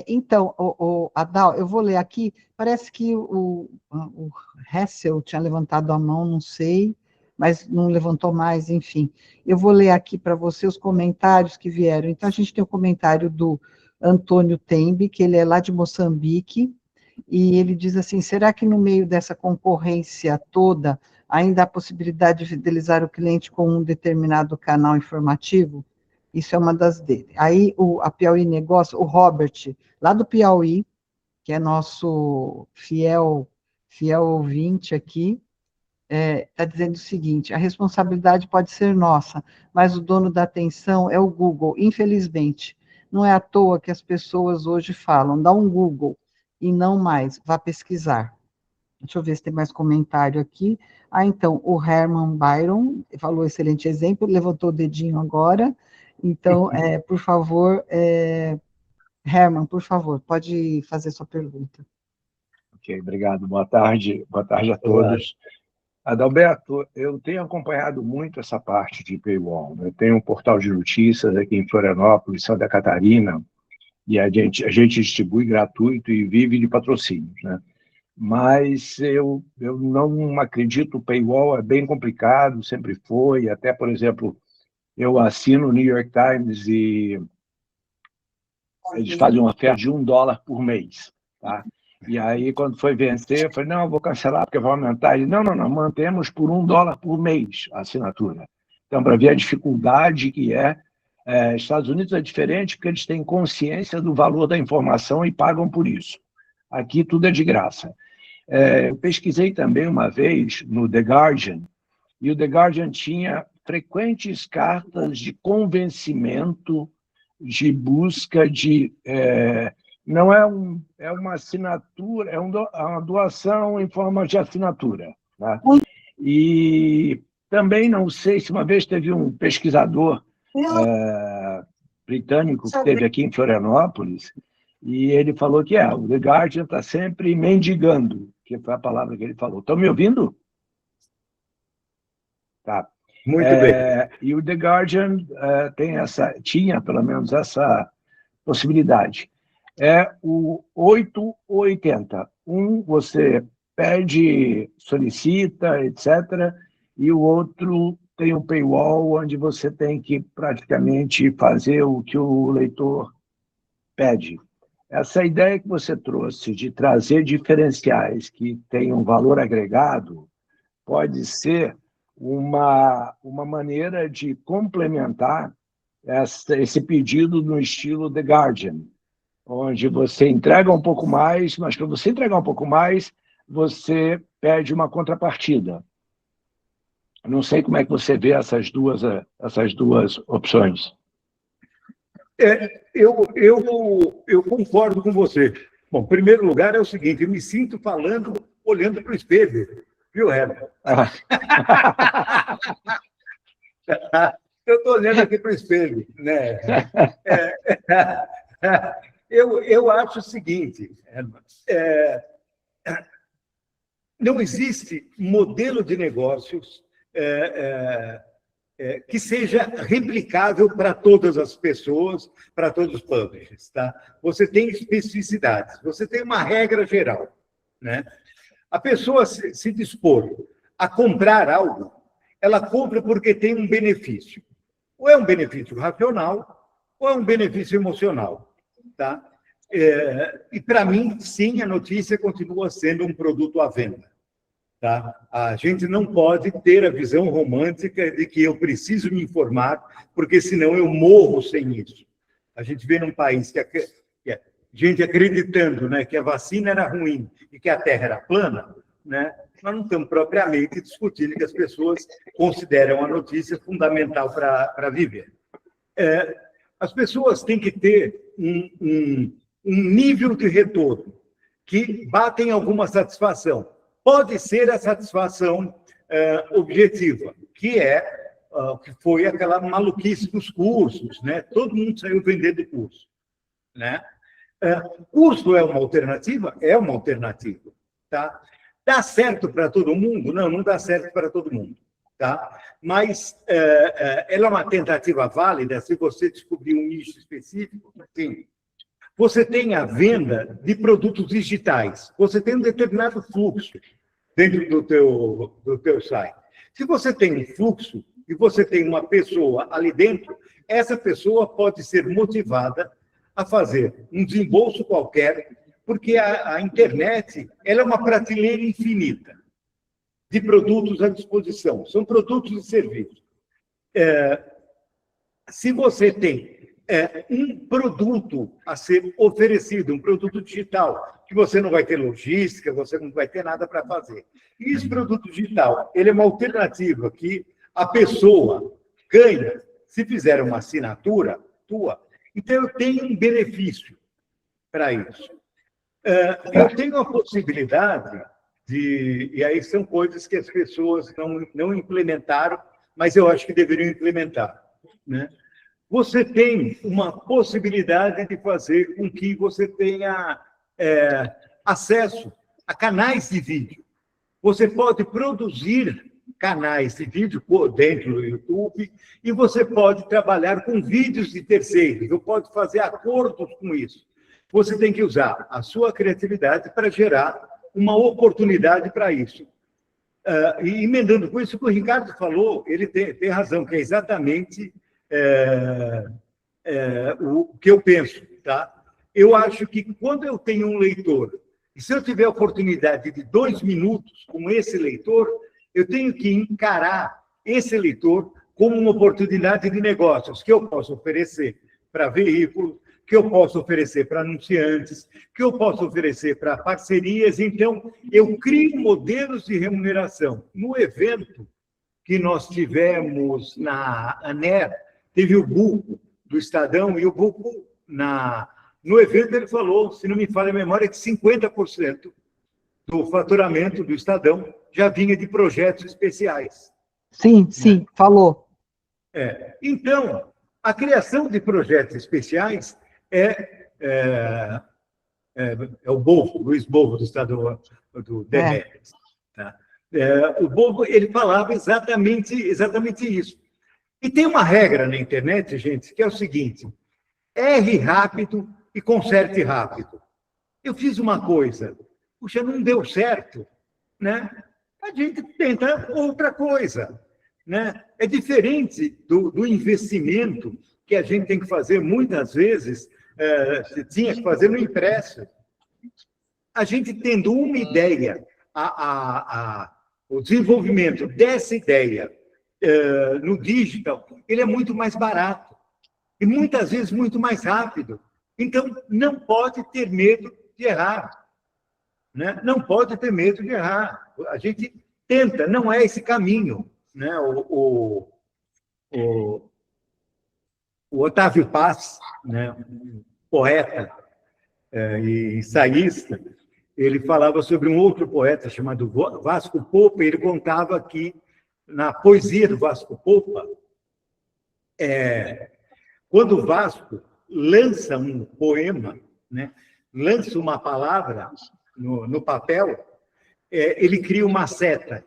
Então, Adal, eu vou ler aqui, parece que o Hessel tinha levantado a mão, não sei, mas não levantou mais, enfim. Eu vou ler aqui para você os comentários que vieram. Então, a gente tem o comentário do Antônio Tembe, que ele é lá de Moçambique, e ele diz assim, será que no meio dessa concorrência toda, ainda há possibilidade de fidelizar o cliente com um determinado canal informativo? Isso é uma das dele. Aí, a Piauí Negócio, o Robert, lá do Piauí, que é nosso fiel ouvinte aqui, está dizendo o seguinte, a responsabilidade pode ser nossa, mas o dono da atenção é o Google, infelizmente. Não é à toa que as pessoas hoje falam, dá um Google, e não mais, vá pesquisar. Deixa eu ver se tem mais comentário aqui. Então, o Herman Byron falou excelente exemplo, levantou o dedinho agora. Então, por favor, Herman, por favor, pode fazer sua pergunta. Ok, obrigado. Boa tarde a todos. Adalberto, eu tenho acompanhado muito essa parte de paywall. Eu tenho um portal de notícias aqui em Florianópolis, Santa Catarina, e a gente distribui gratuito e vive de patrocínios, né? Mas eu não acredito, o paywall é bem complicado, sempre foi, até, por exemplo, eu assino o New York Times e eles fazem uma oferta de $1 por mês, tá? E aí, quando foi vencer, eu falei, não, eu vou cancelar porque vai aumentar. Ele, não, mantemos por $1 por mês a assinatura. Então, para ver a dificuldade que Estados Unidos é diferente porque eles têm consciência do valor da informação e pagam por isso. Aqui tudo é de graça. Eu pesquisei também uma vez no The Guardian, e o The Guardian tinha frequentes cartas de convencimento, de busca de... não é uma assinatura, é uma doação em forma de assinatura. Tá? E também não sei se uma vez teve um pesquisador britânico que esteve aqui em Florianópolis, e ele falou que o The Guardian está sempre mendigando, que foi a palavra que ele falou. Estão me ouvindo? Tá. Muito bem. E o The Guardian tinha pelo menos essa possibilidade. É o 880. Você pede, solicita, etc., e o outro tem um paywall onde você tem que praticamente fazer o que o leitor pede. Essa ideia que você trouxe de trazer diferenciais que tenham valor agregado pode ser uma maneira de complementar esse pedido no estilo The Guardian, onde você entrega um pouco mais, mas para você entregar um pouco mais, você pede uma contrapartida. Não sei como é que você vê essas duas opções. Eu concordo com você. Bom, em primeiro lugar é o seguinte, eu me sinto falando, olhando para o espelho, viu, Herbert? Eu estou olhando aqui para o espelho, né? Eu acho o seguinte, não existe modelo de negócios que seja replicável para todas as pessoas, para todos os publishers. Tá? Você tem especificidades, você tem uma regra geral. Né? A pessoa se dispor a comprar algo, ela compra porque tem um benefício. Ou é um benefício racional, ou é um benefício emocional. Tá? E, para mim, sim, a notícia continua sendo um produto à venda. Tá? A gente não pode ter a visão romântica de que eu preciso me informar, porque senão eu morro sem isso. A gente vê num país que gente acreditando, né, que a vacina era ruim e que a Terra era plana, né, nós não estamos propriamente discutindo que as pessoas consideram a notícia fundamental para viver. As pessoas têm que ter um nível de retorno que bata em alguma satisfação. Pode ser a satisfação objetiva, que foi aquela maluquice dos cursos, né? Todo mundo saiu vendendo curso, né? Curso é uma alternativa? É uma alternativa, tá? Dá certo para todo mundo? Não, não dá certo para todo mundo, tá? Mas ela é uma tentativa válida se você descobrir um nicho específico, sim. Você tem a venda de produtos digitais. Você tem um determinado fluxo dentro do teu site. Se você tem um fluxo e você tem uma pessoa ali dentro, essa pessoa pode ser motivada a fazer um desembolso qualquer, porque a internet ela é uma prateleira infinita de produtos à disposição. São produtos e serviços. Se você tem um produto a ser oferecido, um produto digital, que você não vai ter logística, você não vai ter nada para fazer. E esse produto digital, ele é uma alternativa que a pessoa ganha se fizer uma assinatura tua. Então, eu tenho um benefício para isso. Eu tenho a possibilidade e aí são coisas que as pessoas não implementaram, mas eu acho que deveriam implementar, né? Você tem uma possibilidade de fazer com que você tenha acesso a canais de vídeo. Você pode produzir canais de vídeo por dentro do YouTube e você pode trabalhar com vídeos de terceiros, ou pode fazer acordos com isso. Você tem que usar a sua criatividade para gerar uma oportunidade para isso. E emendando com isso, o que o Ricardo falou, ele tem razão, que é exatamente o que eu penso, tá? Eu acho que quando eu tenho um leitor, e se eu tiver a oportunidade de 2 minutos com esse leitor, eu tenho que encarar esse leitor como uma oportunidade de negócios que eu posso oferecer para veículos, que eu posso oferecer para anunciantes, que eu posso oferecer para parcerias. Então, eu crio modelos de remuneração. No evento que nós tivemos na ANER, teve o Buco do Estadão, e o Buco, no evento, ele falou, se não me falha a memória, que 50% do faturamento do Estadão já vinha de projetos especiais. Sim, sim, falou. Então, a criação de projetos especiais é o Bolfo, Luiz Bolfo, do Estadão, do DEMET. Tá? O Bolfo, ele falava exatamente isso. E tem uma regra na internet, gente, que é o seguinte: erre rápido e conserte rápido. Eu fiz uma coisa, puxa, não deu certo, né? A gente tenta outra coisa, né? É diferente do investimento que a gente tem que fazer muitas vezes, tinha que fazer no impresso. A gente tendo uma ideia, o desenvolvimento dessa ideia no digital, ele é muito mais barato e muitas vezes muito mais rápido. Então, não pode ter medo de errar, né? Não pode ter medo de errar. A gente tenta, não é esse caminho, né? O Otávio Paz, né? Poeta, e ensaísta, ele falava sobre um outro poeta chamado Vasco Popa, e ele contava que, na poesia do Vasco Popa, quando o Vasco lança um poema, né, lança uma palavra no papel, ele cria uma seta,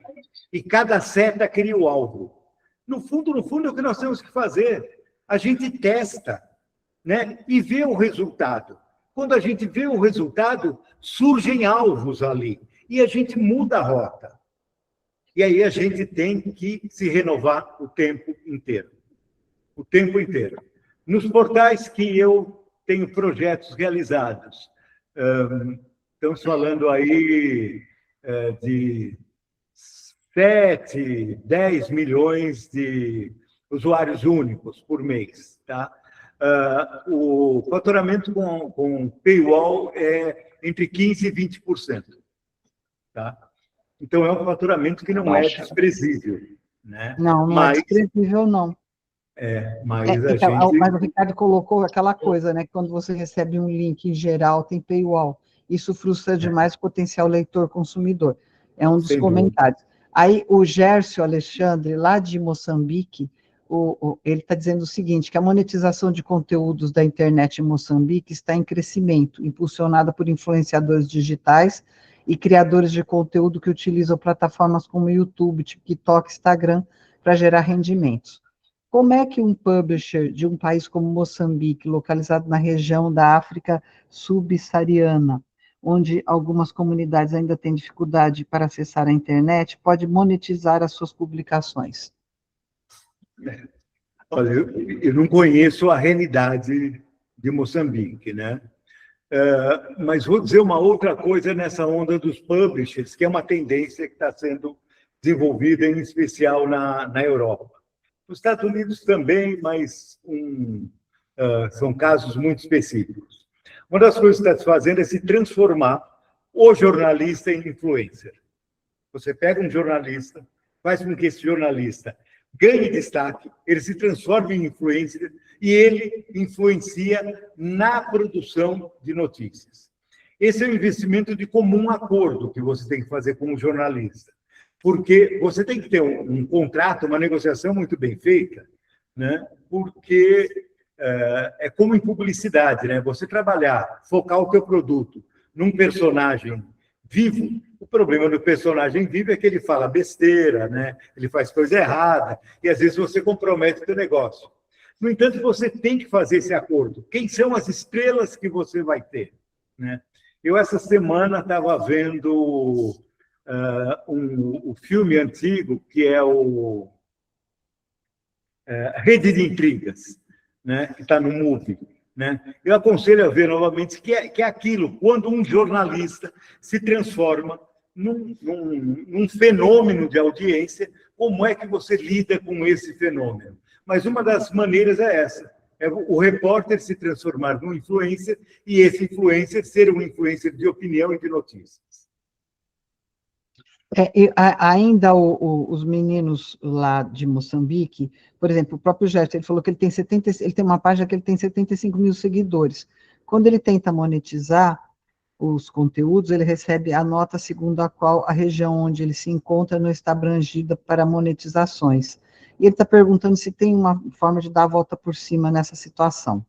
e cada seta cria o alvo. No fundo, é o que nós temos que fazer. A gente testa, né, e vê o resultado. Quando a gente vê o resultado, surgem alvos ali, e a gente muda a rota. E aí a gente tem que se renovar o tempo inteiro. O tempo inteiro. Nos portais que eu tenho projetos realizados, estamos falando aí de 7, 10 milhões de usuários únicos por mês, tá? O faturamento com paywall é entre 15% e 20%. Tá? Então, é um faturamento que não é desprezível. Né? Não é desprezível, não. Mas então, mas o Ricardo colocou aquela coisa, né? Que quando você recebe um link em geral, tem paywall. Isso frustra demais o potencial leitor-consumidor. É um dos comentários. Aí, o Gércio Alexandre, lá de Moçambique, ele está dizendo o seguinte, que a monetização de conteúdos da internet em Moçambique está em crescimento, impulsionada por influenciadores digitais e criadores de conteúdo que utilizam plataformas como YouTube, TikTok, Instagram, para gerar rendimentos. Como é que um publisher de um país como Moçambique, localizado na região da África subsaariana, onde algumas comunidades ainda têm dificuldade para acessar a internet, pode monetizar as suas publicações? Olha, eu não conheço a realidade de Moçambique, né? Mas vou dizer uma outra coisa nessa onda dos publishers, que é uma tendência que está sendo desenvolvida, em especial na Europa. Nos Estados Unidos também, mas são casos muito específicos. Uma das coisas que está se fazendo é se transformar o jornalista em influencer. Você pega um jornalista, faz com que esse jornalista ganhe destaque, ele se transforma em influencer e ele influencia na produção de notícias. Esse é um investimento de comum acordo que você tem que fazer como jornalista, porque você tem que ter um contrato, uma negociação muito bem feita, né? Porque é como em publicidade, né? Você trabalhar, focar o teu produto num personagem vivo, o problema do personagem vivo é que ele fala besteira, né? Ele faz coisa errada, e às vezes você compromete o teu negócio. No entanto, você tem que fazer esse acordo. Quem são as estrelas que você vai ter? Né? Eu, essa semana, estava vendo um filme antigo, que é o Rede de Intrigas, né? Que está no Movie. Né? Eu aconselho a ver novamente que é aquilo, quando um jornalista se transforma num fenômeno de audiência, como é que você lida com esse fenômeno? Mas uma das maneiras é essa, é o repórter se transformar num influencer e esse influencer ser um influencer de opinião e de notícias. Ainda os meninos lá de Moçambique, por exemplo, o próprio Gerson, ele falou que ele tem uma página que ele tem 75 mil seguidores. Quando ele tenta monetizar os conteúdos, ele recebe a nota segundo a qual a região onde ele se encontra não está abrangida para monetizações. E ele está perguntando se tem uma forma de dar a volta por cima nessa situação.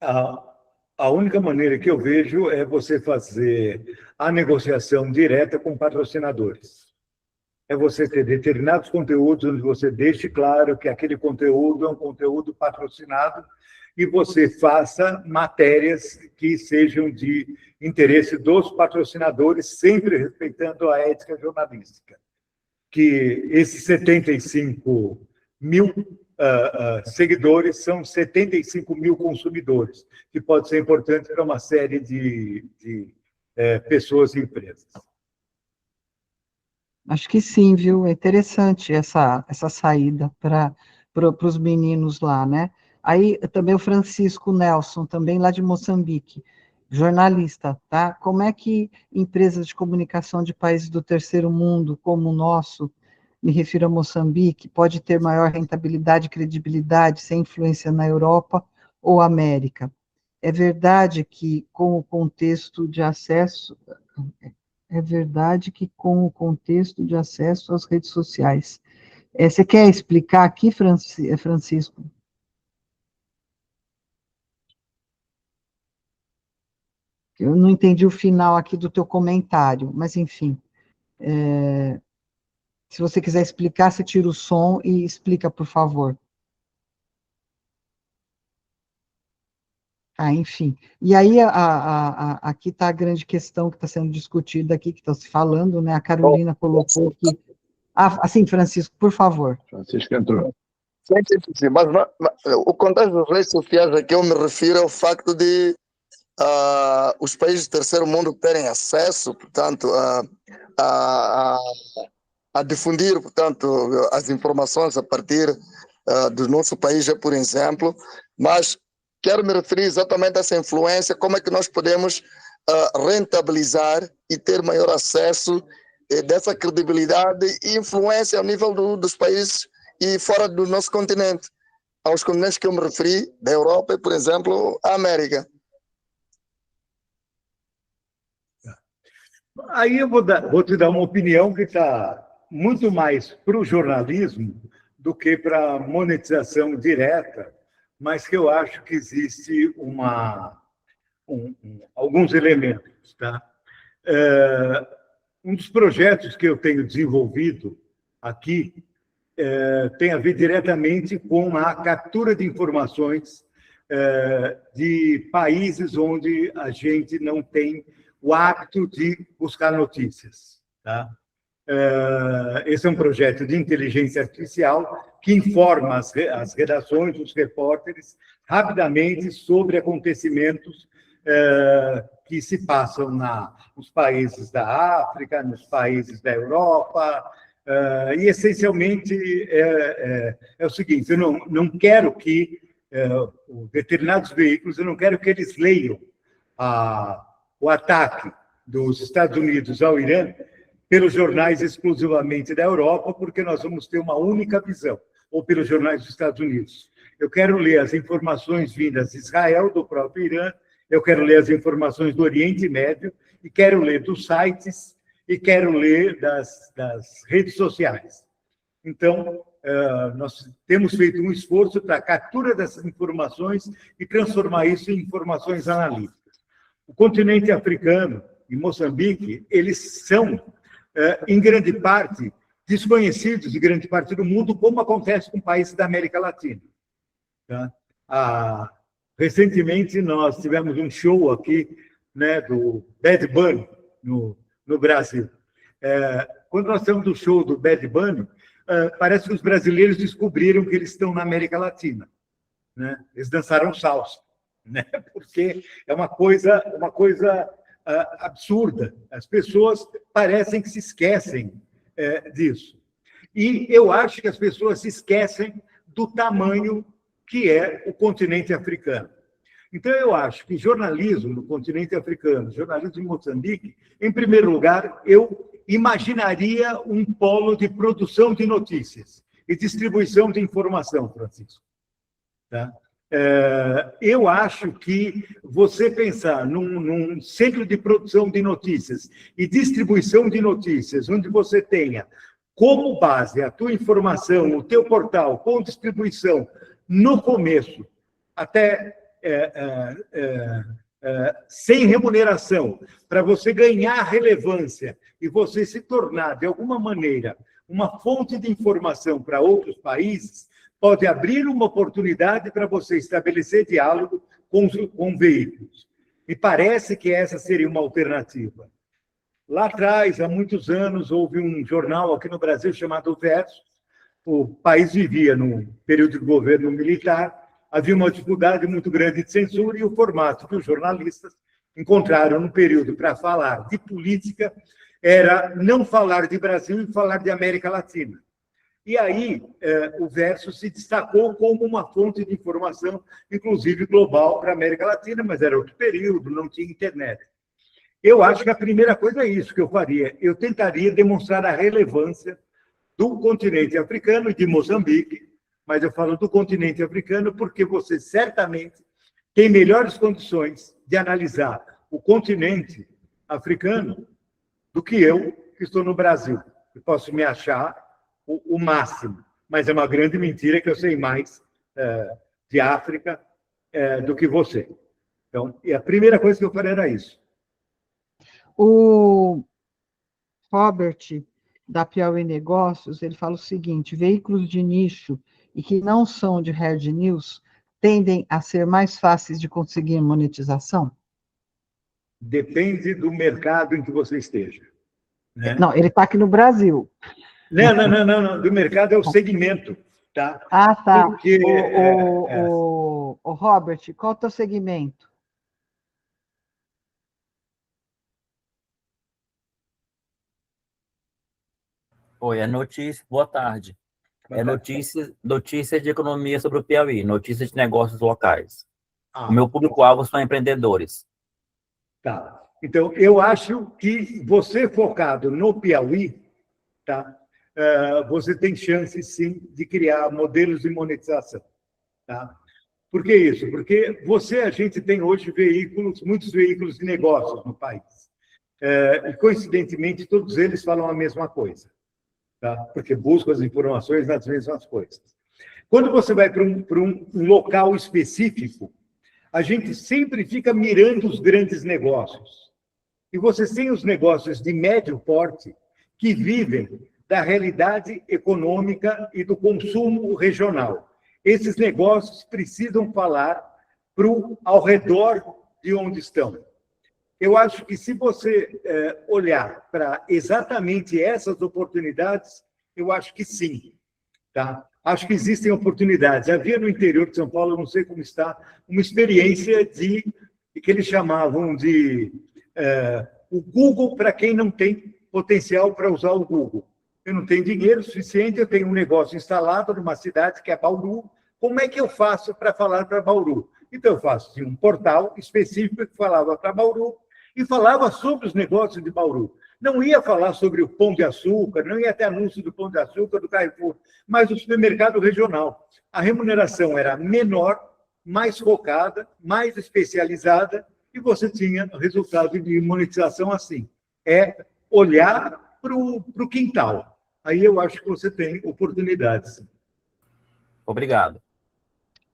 A única maneira que eu vejo é você fazer a negociação direta com patrocinadores. É você ter determinados conteúdos onde você deixe claro que aquele conteúdo é um conteúdo patrocinado e você faça matérias que sejam de interesse dos patrocinadores, sempre respeitando a ética jornalística. Que esses 75 mil seguidores são 75 mil consumidores, que pode ser importante para uma série de pessoas e empresas. Acho que sim, viu? É interessante essa saída para os meninos lá, né? Aí também o Francisco Nelson, também lá de Moçambique, jornalista, tá? Como é que empresas de comunicação de países do terceiro mundo, como o nosso, me refiro a Moçambique, pode ter maior rentabilidade e credibilidade sem influência na Europa ou América? É verdade que com o contexto de acesso, é verdade que com o contexto de acesso às redes sociais. Você quer explicar aqui, Francisco? Eu não entendi o final aqui do teu comentário, mas enfim. Se você quiser explicar, você tira o som e explica, por favor. Enfim. E aí, aqui está a grande questão que está sendo discutida aqui, que está se falando, né? A Carolina colocou que... assim, Francisco, por favor. Francisco entrou. Sim, mas o contexto das redes sociais a que eu me refiro é o facto de os países do terceiro mundo terem acesso, portanto, a difundir, portanto, as informações a partir do nosso país, por exemplo, mas quero me referir exatamente a essa influência, como é que nós podemos rentabilizar e ter maior acesso dessa credibilidade e influência ao nível dos países e fora do nosso continente, aos continentes que eu me referi, da Europa e, por exemplo, a América. Aí eu vou te dar uma opinião que está muito mais para o jornalismo do que para a monetização direta, mas que eu acho que existe alguns elementos. Tá? Um dos projetos que eu tenho desenvolvido aqui tem a ver diretamente com a captura de informações de países onde a gente não tem o hábito de buscar notícias. Tá? Esse é um projeto de inteligência artificial que informa as redações, os repórteres, rapidamente sobre acontecimentos que se passam nos países da África, nos países da Europa, e, essencialmente, é o seguinte, eu não quero que determinados veículos, eu não quero que eles leiam o ataque dos Estados Unidos ao Irã pelos jornais exclusivamente da Europa, porque nós vamos ter uma única visão, ou pelos jornais dos Estados Unidos. Eu quero ler as informações vindas de Israel, do próprio Irã, eu quero ler as informações do Oriente Médio, e quero ler dos sites, e quero ler das redes sociais. Então, nós temos feito um esforço para a captura dessas informações e transformar isso em informações analíticas. O continente africano e Moçambique, eles são, em grande parte, desconhecidos em grande parte do mundo, como acontece com países da América Latina. Tá? Recentemente, nós tivemos um show aqui, né, do Bad Bunny, no Brasil. Quando nós temos o show do Bad Bunny, parece que os brasileiros descobriram que eles estão na América Latina. Né? Eles dançaram salsa, né? Porque é uma coisa absurda. As pessoas parecem que se esquecem disso. E eu acho que as pessoas se esquecem do tamanho que é o continente africano. Então, eu acho que jornalismo no continente africano, jornalismo em Moçambique, em primeiro lugar, eu imaginaria um polo de produção de notícias e distribuição de informação, Francisco. Tá? Eu acho que você pensar num centro de produção de notícias e distribuição de notícias, onde você tenha como base a tua informação, o teu portal, com distribuição no começo, até sem remuneração, para você ganhar relevância e você se tornar, de alguma maneira, uma fonte de informação para outros países, pode abrir uma oportunidade para você estabelecer diálogo com veículos. Me parece que essa seria uma alternativa. Lá atrás, há muitos anos, houve um jornal aqui no Brasil chamado Versus. O país vivia num período de governo militar, havia uma dificuldade muito grande de censura e o formato que os jornalistas encontraram no período para falar de política era não falar de Brasil e falar de América Latina. E aí o Versus se destacou como uma fonte de informação, inclusive global, para a América Latina, mas era outro período, não tinha internet. Eu acho que a primeira coisa é isso que eu faria. Eu tentaria demonstrar a relevância do continente africano e de Moçambique, mas eu falo do continente africano porque você certamente tem melhores condições de analisar o continente africano do que eu, que estou no Brasil. Eu posso me achar o máximo, mas é uma grande mentira que eu sei mais de África do que você. Então, e a primeira coisa que eu falei era isso. O Robert, da Piauí Negócios, ele fala o seguinte: veículos de nicho e que não são de hard news tendem a ser mais fáceis de conseguir monetização? Depende do mercado em que você esteja. Né? Não, ele está aqui no Brasil. Não. Do mercado é o segmento. Tá? Ah, tá. Porque, o Robert, qual é o teu segmento? Oi, é notícia. Boa tarde. É notícia de economia sobre o Piauí, notícias de negócios locais. O meu público-alvo são empreendedores. Tá. Então, eu acho que você focado no Piauí, tá? Você tem chance, sim, de criar modelos de monetização. Tá? Por que isso? Porque a gente tem hoje muitos veículos de negócios no país. E, coincidentemente, todos eles falam a mesma coisa. Tá? Porque buscam as informações nas mesmas coisas. Quando você vai para um local específico, a gente sempre fica mirando os grandes negócios. E você tem os negócios de médio porte que vivem da realidade econômica e do consumo regional. Esses negócios precisam falar ao redor de onde estão. Eu acho que se você olhar para exatamente essas oportunidades, eu acho que sim. Tá? Acho que existem oportunidades. Havia no interior de São Paulo, eu não sei como está, uma experiência que eles chamavam de o Google para quem não tem potencial para usar o Google. Eu não tenho dinheiro suficiente, eu tenho um negócio instalado numa cidade que é Bauru. Como é que eu faço para falar para Bauru? Então, eu faço um portal específico que falava para Bauru e falava sobre os negócios de Bauru. Não ia falar sobre o Pão de Açúcar, não ia ter anúncio do Pão de Açúcar, do Carrefour, mas o supermercado regional. A remuneração era menor, mais focada, mais especializada, e você tinha resultado de monetização assim. É olhar para o quintal. Aí eu acho que você tem oportunidades. Obrigado.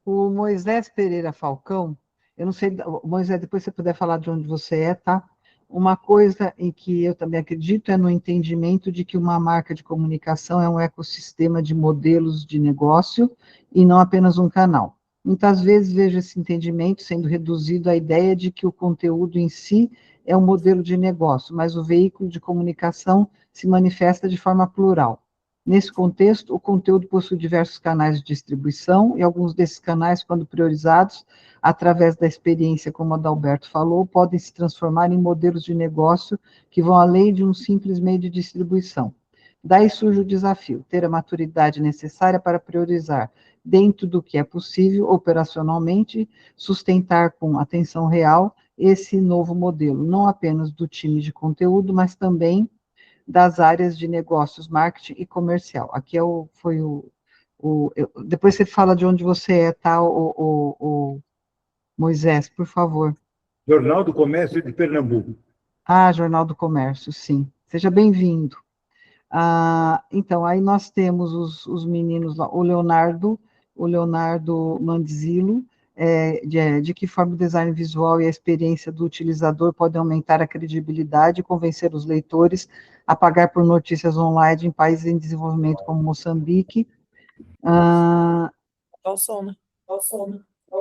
O Moisés Pereira Falcão, eu não sei, Moisés, depois você puder falar de onde você é, tá? Uma coisa em que eu também acredito é no entendimento de que uma marca de comunicação é um ecossistema de modelos de negócio e não apenas um canal. Muitas vezes vejo esse entendimento sendo reduzido à ideia de que o conteúdo em si é um modelo de negócio, mas o veículo de comunicação se manifesta de forma plural. Nesse contexto, o conteúdo possui diversos canais de distribuição e alguns desses canais, quando priorizados, através da experiência, como a Adalberto falou, podem se transformar em modelos de negócio que vão além de um simples meio de distribuição. Daí surge o desafio, ter a maturidade necessária para priorizar, dentro do que é possível operacionalmente, sustentar com atenção real esse novo modelo, não apenas do time de conteúdo, mas também das áreas de negócios, marketing e comercial. Aqui depois você fala de onde você é, tá, o Moisés, por favor. Jornal do Comércio de Pernambuco. Ah, Jornal do Comércio, sim. Seja bem-vindo. Então, aí nós temos os meninos lá, o Leonardo Mandzilo, de que forma o design visual e a experiência do utilizador podem aumentar a credibilidade e convencer os leitores a pagar por notícias online em países em desenvolvimento como Moçambique.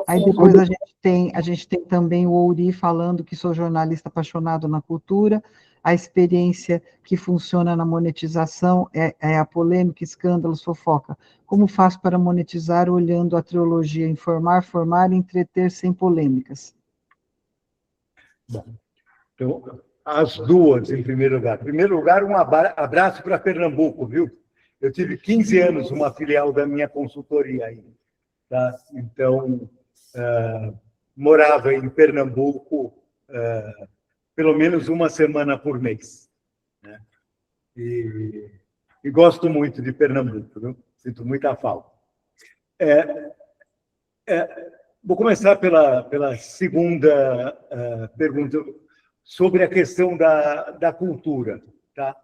Aí depois a gente tem também o Ouri falando que sou jornalista apaixonado na cultura, a experiência que funciona na monetização é a polêmica, escândalos, fofoca. Como faço para monetizar olhando a trilogia informar, formar e entreter sem polêmicas? Bom, então, as duas, em primeiro lugar. Em primeiro lugar, um abraço para Pernambuco, viu? Eu tive 15 anos uma filial da minha consultoria aí. Tá? Então, morava em Pernambuco pelo menos uma semana por mês. Né? E gosto muito de Pernambuco, viu? Sinto muita falta. Vou começar pela segunda pergunta, sobre a questão da cultura. Tá?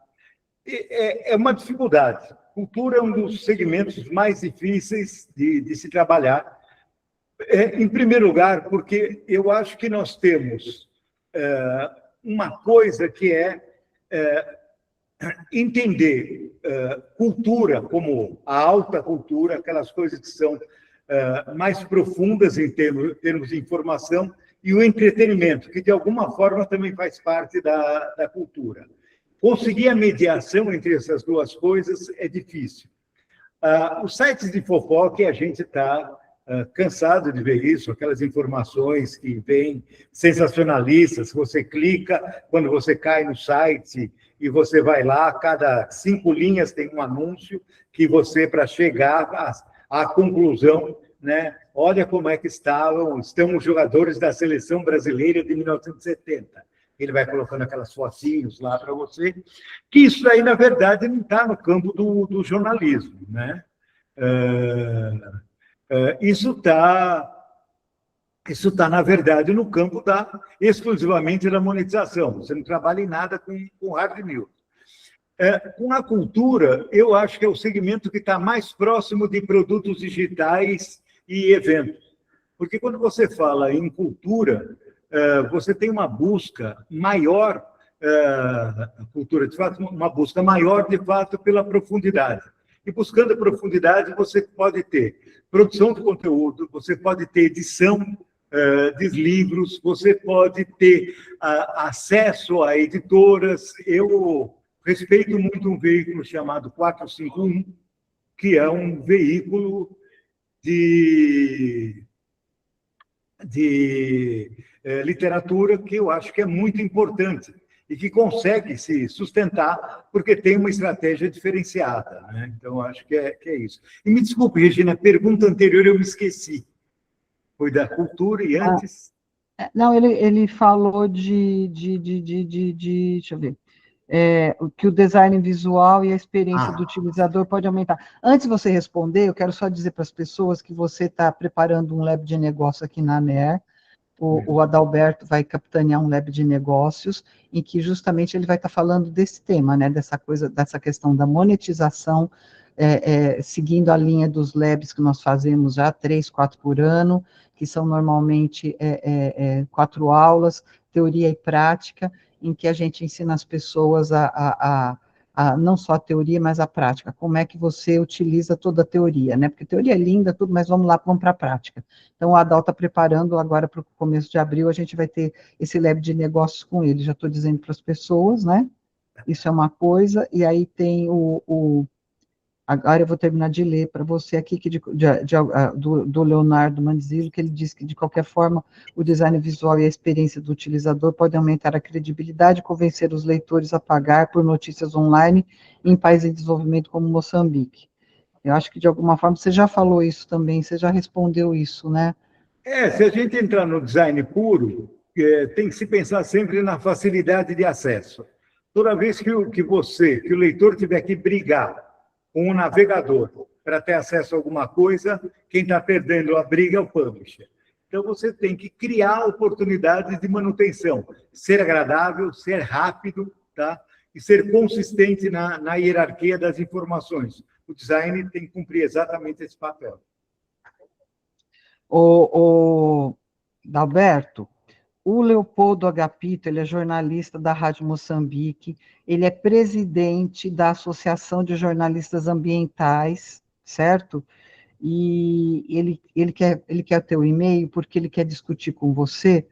É uma dificuldade. Cultura é um dos segmentos mais difíceis de se trabalhar. Em primeiro lugar, porque eu acho que nós temos uma coisa que é entender cultura como a alta cultura, aquelas coisas que são mais profundas em termos de informação, e o entretenimento, que de alguma forma também faz parte da cultura. Conseguir a mediação entre essas duas coisas é difícil. Os sites de fofoca, a gente está cansado de ver isso, aquelas informações que vêm sensacionalistas, você clica, quando você cai no site e você vai lá, cada 5 linhas tem um anúncio que você, para chegar à conclusão, né? Olha como é que estão os jogadores da seleção brasileira de 1970. Ele vai colocando aquelas fotinhos lá para você, que isso aí, na verdade, não está no campo do jornalismo, né? Isso está, na verdade, no campo exclusivamente da monetização. Você não trabalha em nada com hard news. Com a cultura, eu acho que é o segmento que está mais próximo de produtos digitais e eventos. Porque quando você fala em cultura, você tem uma busca maior, cultura, de fato, uma busca maior, de fato, pela profundidade. E buscando a profundidade, você pode ter produção de conteúdo, você pode ter edição de livros, você pode ter acesso a editoras. Eu respeito muito um veículo chamado 451, que é um veículo de literatura que eu acho que é muito importante e que consegue se sustentar porque tem uma estratégia diferenciada, né? Então, acho que é isso. E me desculpe, Regina, a pergunta anterior eu me esqueci. Foi da cultura e antes... Não, ele falou deixa eu ver, que o design visual e a experiência do utilizador pode aumentar. Antes de você responder, eu quero só dizer para as pessoas que você está preparando um lab de negócio aqui na ANER. O Adalberto vai capitanear um lab de negócios, em que justamente ele vai estar falando desse tema, né, dessa questão da monetização, seguindo a linha dos labs que nós fazemos já, 3, 4 por ano, que são normalmente 4 aulas, teoria e prática, em que a gente ensina as pessoas não só a teoria, mas a prática. Como é que você utiliza toda a teoria, né? Porque a teoria é linda, tudo, mas vamos lá, vamos para a prática. Então, o Adal está preparando agora para o começo de abril, a gente vai ter esse lab de negócios com ele. Já estou dizendo para as pessoas, né? Isso é uma coisa, e aí tem agora eu vou terminar de ler para você aqui, que do Leonardo Manzillo, que ele diz que, de qualquer forma, o design visual e a experiência do utilizador podem aumentar a credibilidade e convencer os leitores a pagar por notícias online em países em desenvolvimento como Moçambique. Eu acho que, de alguma forma, você já falou isso também, você já respondeu isso, né? Se a gente entrar no design puro, tem que se pensar sempre na facilidade de acesso. Toda vez que o leitor tiver que brigar com o navegador para ter acesso a alguma coisa, quem está perdendo a briga é o publisher. Então, você tem que criar oportunidades de manutenção, ser agradável, ser rápido, tá? E ser consistente na hierarquia das informações. O design tem que cumprir exatamente esse papel. Dalberto, o Leopoldo Agapito, ele é jornalista da Rádio Moçambique, ele é presidente da Associação de Jornalistas Ambientais, certo? E ele quer ter o e-mail porque ele quer discutir com você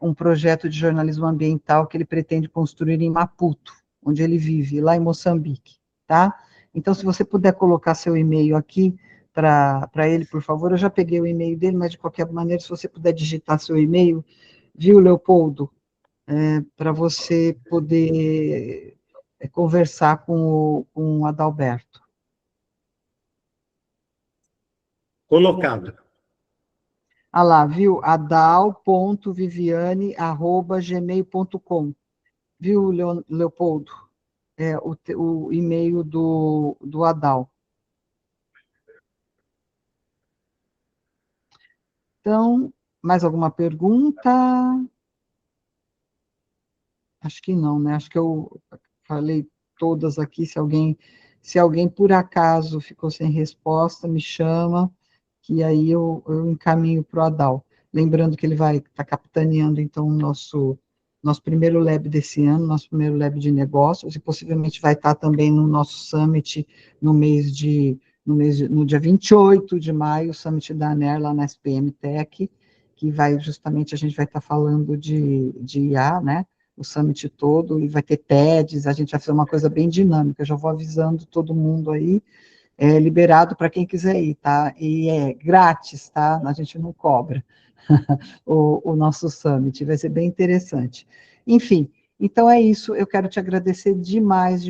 um projeto de jornalismo ambiental que ele pretende construir em Maputo, onde ele vive, lá em Moçambique, tá? Então, se você puder colocar seu e-mail aqui para ele, por favor, eu já peguei o e-mail dele, mas de qualquer maneira, se você puder digitar seu e-mail, viu, Leopoldo, para você poder conversar com o Adalberto. Colocado. Ah lá, viu? adal.viviane@gmail.com. Viu, Leopoldo? O e-mail do Adal. Então, mais alguma pergunta? Acho que não, né? Acho que eu falei todas aqui. Se alguém por acaso ficou sem resposta, me chama, que aí eu encaminho para o Adal. Lembrando que ele vai estar capitaneando, então, o nosso primeiro lab desse ano, nosso primeiro lab de negócios, e possivelmente vai estar também no nosso summit no dia 28 de maio, o summit da ANER, lá na SPM Tech, que a gente vai estar falando de IA, né? O summit todo, e vai ter TEDs, a gente vai fazer uma coisa bem dinâmica, eu já vou avisando todo mundo aí, liberado para quem quiser ir, tá? E é grátis, tá? A gente não cobra o nosso summit, vai ser bem interessante. Enfim, então é isso, eu quero te agradecer demais,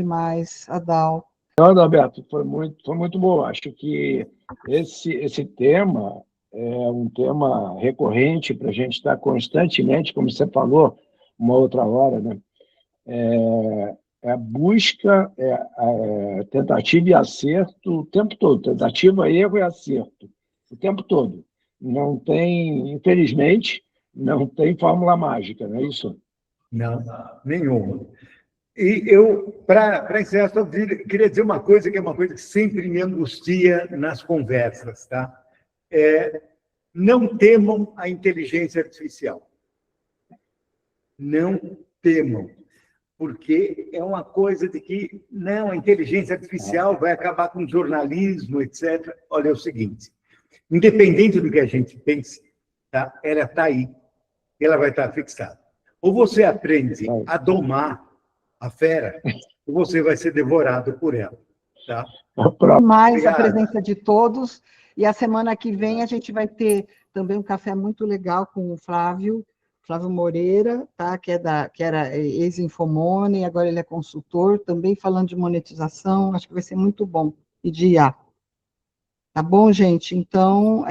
Adal. Não, Adalberto, foi muito bom. Acho que esse tema é um tema recorrente para a gente estar constantemente, como você falou, uma outra hora, né? É a busca, a tentativa e acerto o tempo todo, tentativa, erro e acerto, o tempo todo. Não tem, infelizmente, não tem fórmula mágica, não é isso? Não, nenhuma. E eu, para encerrar, só queria dizer uma coisa, que é uma coisa que sempre me angustia nas conversas, tá? Não temam a inteligência artificial. Não temam, porque é uma coisa de que, não, a inteligência artificial vai acabar com o jornalismo, etc. Olha, é o seguinte, independente do que a gente pense, tá? Ela está aí, ela vai estar fixada. Ou você aprende a domar a fera, ou você vai ser devorado por ela. Tá? Mais a presença de todos, e a semana que vem a gente vai ter também um café muito legal com o Flávio Moreira, tá? que era ex-Infomone, agora ele é consultor, também falando de monetização, acho que vai ser muito bom, e de IA. Tá bom, gente? Então,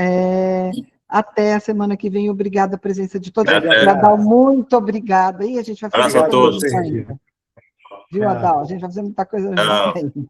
até a semana que vem, obrigada a presença de todos. Adal, muito obrigada. E a gente vai fazer muita coisa ainda. Viu, Adal? A gente vai fazer muita coisa ainda.